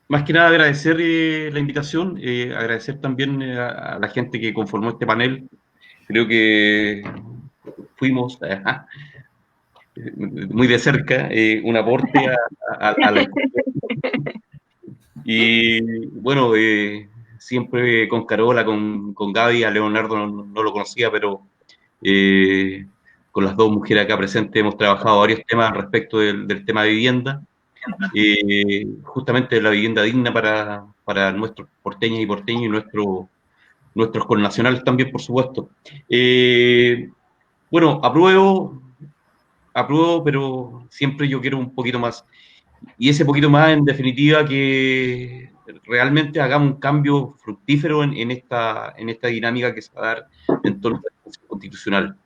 más que nada agradecer la invitación, agradecer también a la gente que conformó este panel. Creo que fuimos muy de cerca un aporte a la y bueno, siempre con Carola, con Gaby, a Leonardo no lo conocía, pero con las dos mujeres acá presentes hemos trabajado varios temas respecto del tema de vivienda, justamente la vivienda digna para nuestros porteñas y porteños y nuestros connacionales también, por supuesto. Bueno, apruebo, pero siempre yo quiero un poquito más. Y ese poquito más, en definitiva, que realmente hagamos un cambio fructífero en esta dinámica que se va a dar en torno a la discusión constitucional.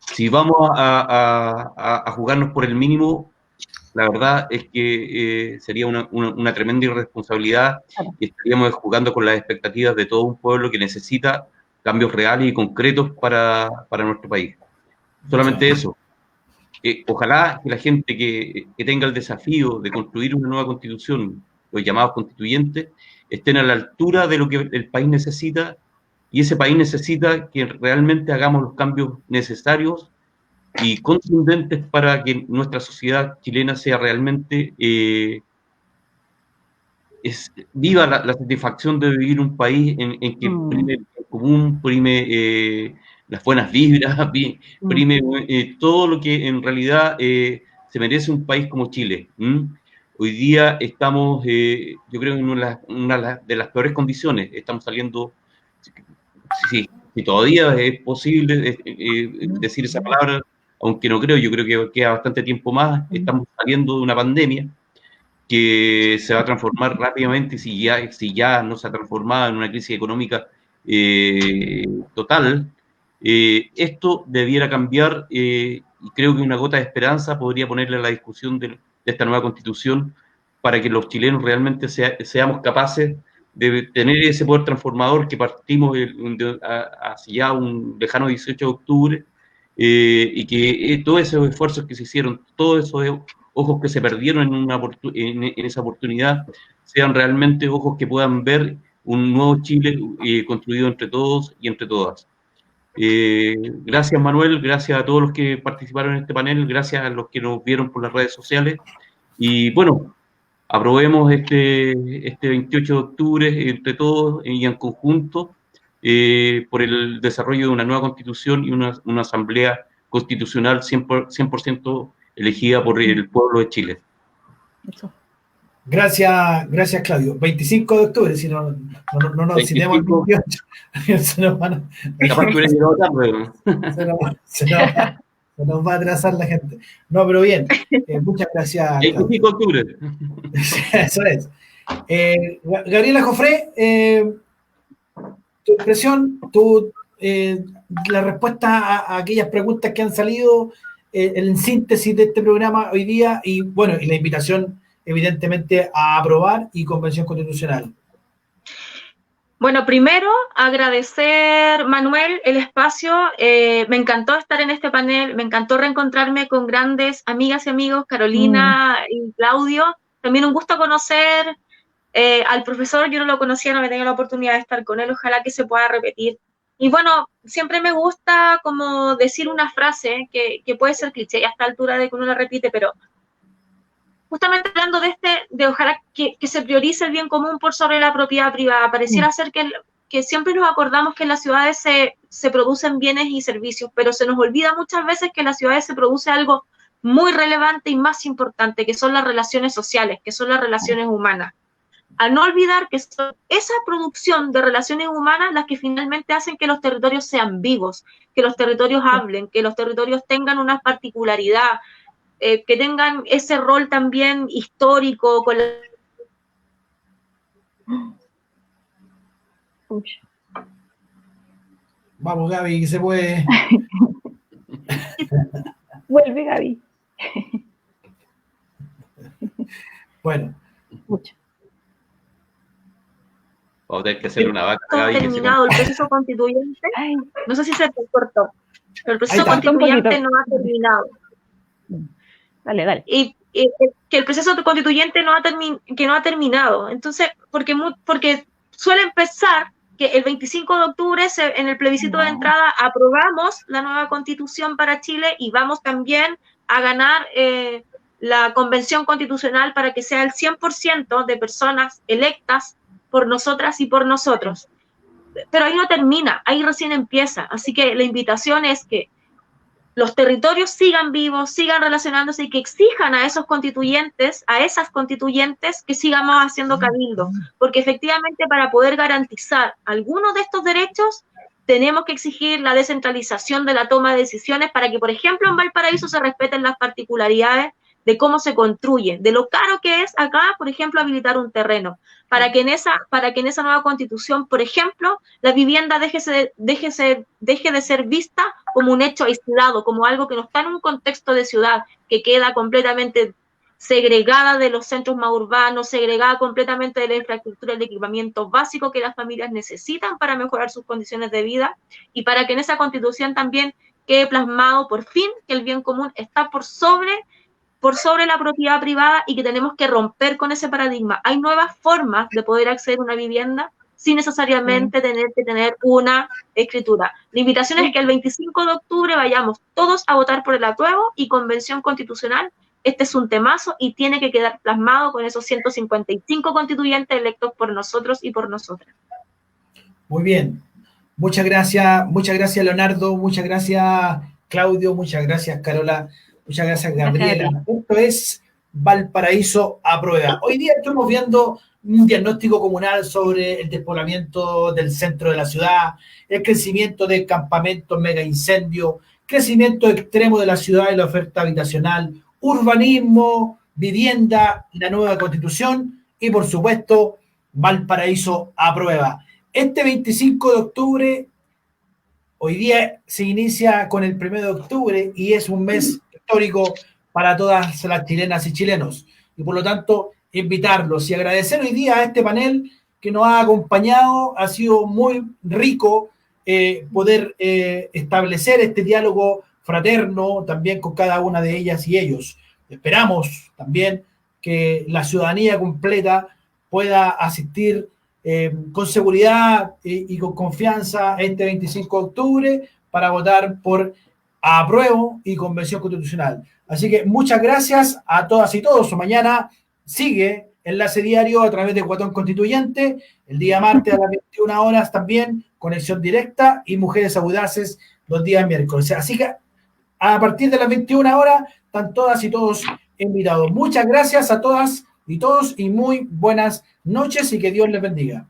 Si vamos a jugarnos por el mínimo, la verdad es que sería una tremenda irresponsabilidad y estaríamos jugando con las expectativas de todo un pueblo que necesita cambios reales y concretos para nuestro país. Solamente eso. Ojalá que la gente que tenga el desafío de construir una nueva constitución, los llamados constituyentes, estén a la altura de lo que el país necesita, y ese país necesita que realmente hagamos los cambios necesarios y contundentes para que nuestra sociedad chilena sea realmente viva la satisfacción de vivir un país en que prime el común, prime las buenas vibras, prime todo lo que en realidad se merece un país como Chile. Hoy día estamos, yo creo, en una de las peores condiciones. Estamos saliendo, si todavía es posible decir esa palabra, aunque no creo, yo creo que queda bastante tiempo más. Estamos saliendo de una pandemia que se va a transformar rápidamente, si ya no se ha transformado en una crisis económica total. Esto debiera cambiar, y creo que una gota de esperanza podría ponerle a la discusión de esta nueva constitución para que los chilenos realmente seamos capaces de tener ese poder transformador que partimos hacia ya un lejano 18 de octubre, y que todos esos esfuerzos que se hicieron, todos esos ojos que se perdieron en esa oportunidad, sean realmente ojos que puedan ver un nuevo Chile construido entre todos y entre todas. Gracias, Manuel, gracias a todos los que participaron en este panel, gracias a los que nos vieron por las redes sociales, y bueno, aprobemos este 28 de octubre entre todos y en conjunto por el desarrollo de una nueva constitución y una asamblea constitucional 100% elegida por el pueblo de Chile. Eso. Gracias, Claudio. 25 de octubre, si no nos citemos el 28. Se nos Capaz que hubiera llegado tarde. se nos va a atrasar la gente. No, pero bien. Muchas gracias. 25 de octubre. Eso es. Gabriela Jofré, tu impresión, la respuesta a aquellas preguntas que han salido, en síntesis de este programa hoy día, y bueno, y la invitación evidentemente a aprobar y convención constitucional. Bueno, primero agradecer, Manuel, el espacio. Me encantó estar en este panel, me encantó reencontrarme con grandes amigas y amigos, Carolina y Claudio. También un gusto conocer al profesor, yo no lo conocía, no me tenía la oportunidad de estar con él, ojalá que se pueda repetir. Y bueno, siempre me gusta como decir una frase que puede ser cliché a esta altura de que uno la repite, pero justamente hablando de ojalá que se priorice el bien común por sobre la propiedad privada. Pareciera ser que siempre nos acordamos que en las ciudades se producen bienes y servicios, pero se nos olvida muchas veces que en las ciudades se produce algo muy relevante y más importante, que son las relaciones sociales, que son las relaciones humanas. Al no olvidar que son esa producción de relaciones humanas las que finalmente hacen que los territorios sean vivos, que los territorios hablen, que los territorios tengan una particularidad, que tengan ese rol también histórico. Vamos, Gaby, que se puede. Vuelve, Gaby. Bueno. Mucho. Vamos a tener que hacerle una vaca. Ha terminado el proceso constituyente. Ay. No sé si se te cortó, pero el proceso constituyente no ha terminado. Dale. Y que el proceso constituyente no ha terminado. Entonces, porque suele empezar que el 25 de octubre en el plebiscito de entrada aprobamos la nueva constitución para Chile y vamos también a ganar la convención constitucional para que sea el 100% de personas electas por nosotras y por nosotros. Pero ahí no termina, ahí recién empieza. Así que la invitación es que los territorios sigan vivos, sigan relacionándose y que exijan a esos constituyentes, a esas constituyentes, que sigamos haciendo cabildo. Porque efectivamente para poder garantizar algunos de estos derechos, tenemos que exigir la descentralización de la toma de decisiones para que, por ejemplo, en Valparaíso se respeten las particularidades de cómo se construye, de lo caro que es acá, por ejemplo, habilitar un terreno, para que en esa nueva constitución, por ejemplo, la vivienda deje de ser vista como un hecho aislado, como algo que no está en un contexto de ciudad, que queda completamente segregada de los centros más urbanos, segregada completamente de la infraestructura y el equipamiento básico que las familias necesitan para mejorar sus condiciones de vida, y para que en esa constitución también quede plasmado por fin que el bien común está por sobre la propiedad privada y que tenemos que romper con ese paradigma. Hay nuevas formas de poder acceder a una vivienda sin necesariamente tener que tener una escritura. La invitación es que el 25 de octubre vayamos todos a votar por el apruebo y convención constitucional. Este es un temazo y tiene que quedar plasmado con esos 155 constituyentes electos por nosotros y por nosotras. Muy bien. Muchas gracias, Leonardo. Muchas gracias, Claudio. Muchas gracias, Carola. Muchas gracias, Gabriela. Esto es Valparaíso Aprueba. Hoy día estamos viendo un diagnóstico comunal sobre el despoblamiento del centro de la ciudad, el crecimiento de campamentos, mega incendios, crecimiento extremo de la ciudad y la oferta habitacional, urbanismo, vivienda, la nueva constitución y, por supuesto, Valparaíso Aprueba. Este 25 de octubre, hoy día se inicia con el 1 de octubre y es un mes histórico para todas las chilenas y chilenos. Y por lo tanto, invitarlos y agradecer hoy día a este panel que nos ha acompañado. Ha sido muy rico poder establecer este diálogo fraterno también con cada una de ellas y ellos. Esperamos también que la ciudadanía completa pueda asistir con seguridad y con confianza este 25 de octubre para votar por apruebo y convención constitucional. Así que muchas gracias a todas y todos. Mañana sigue Enlace Diario a través de Guatón Constituyente. El día martes a las 21 horas también conexión directa y Mujeres Audaces los días miércoles. Así que a partir de las 21 horas están todas y todos invitados. Muchas gracias a todas y todos y muy buenas noches y que Dios les bendiga.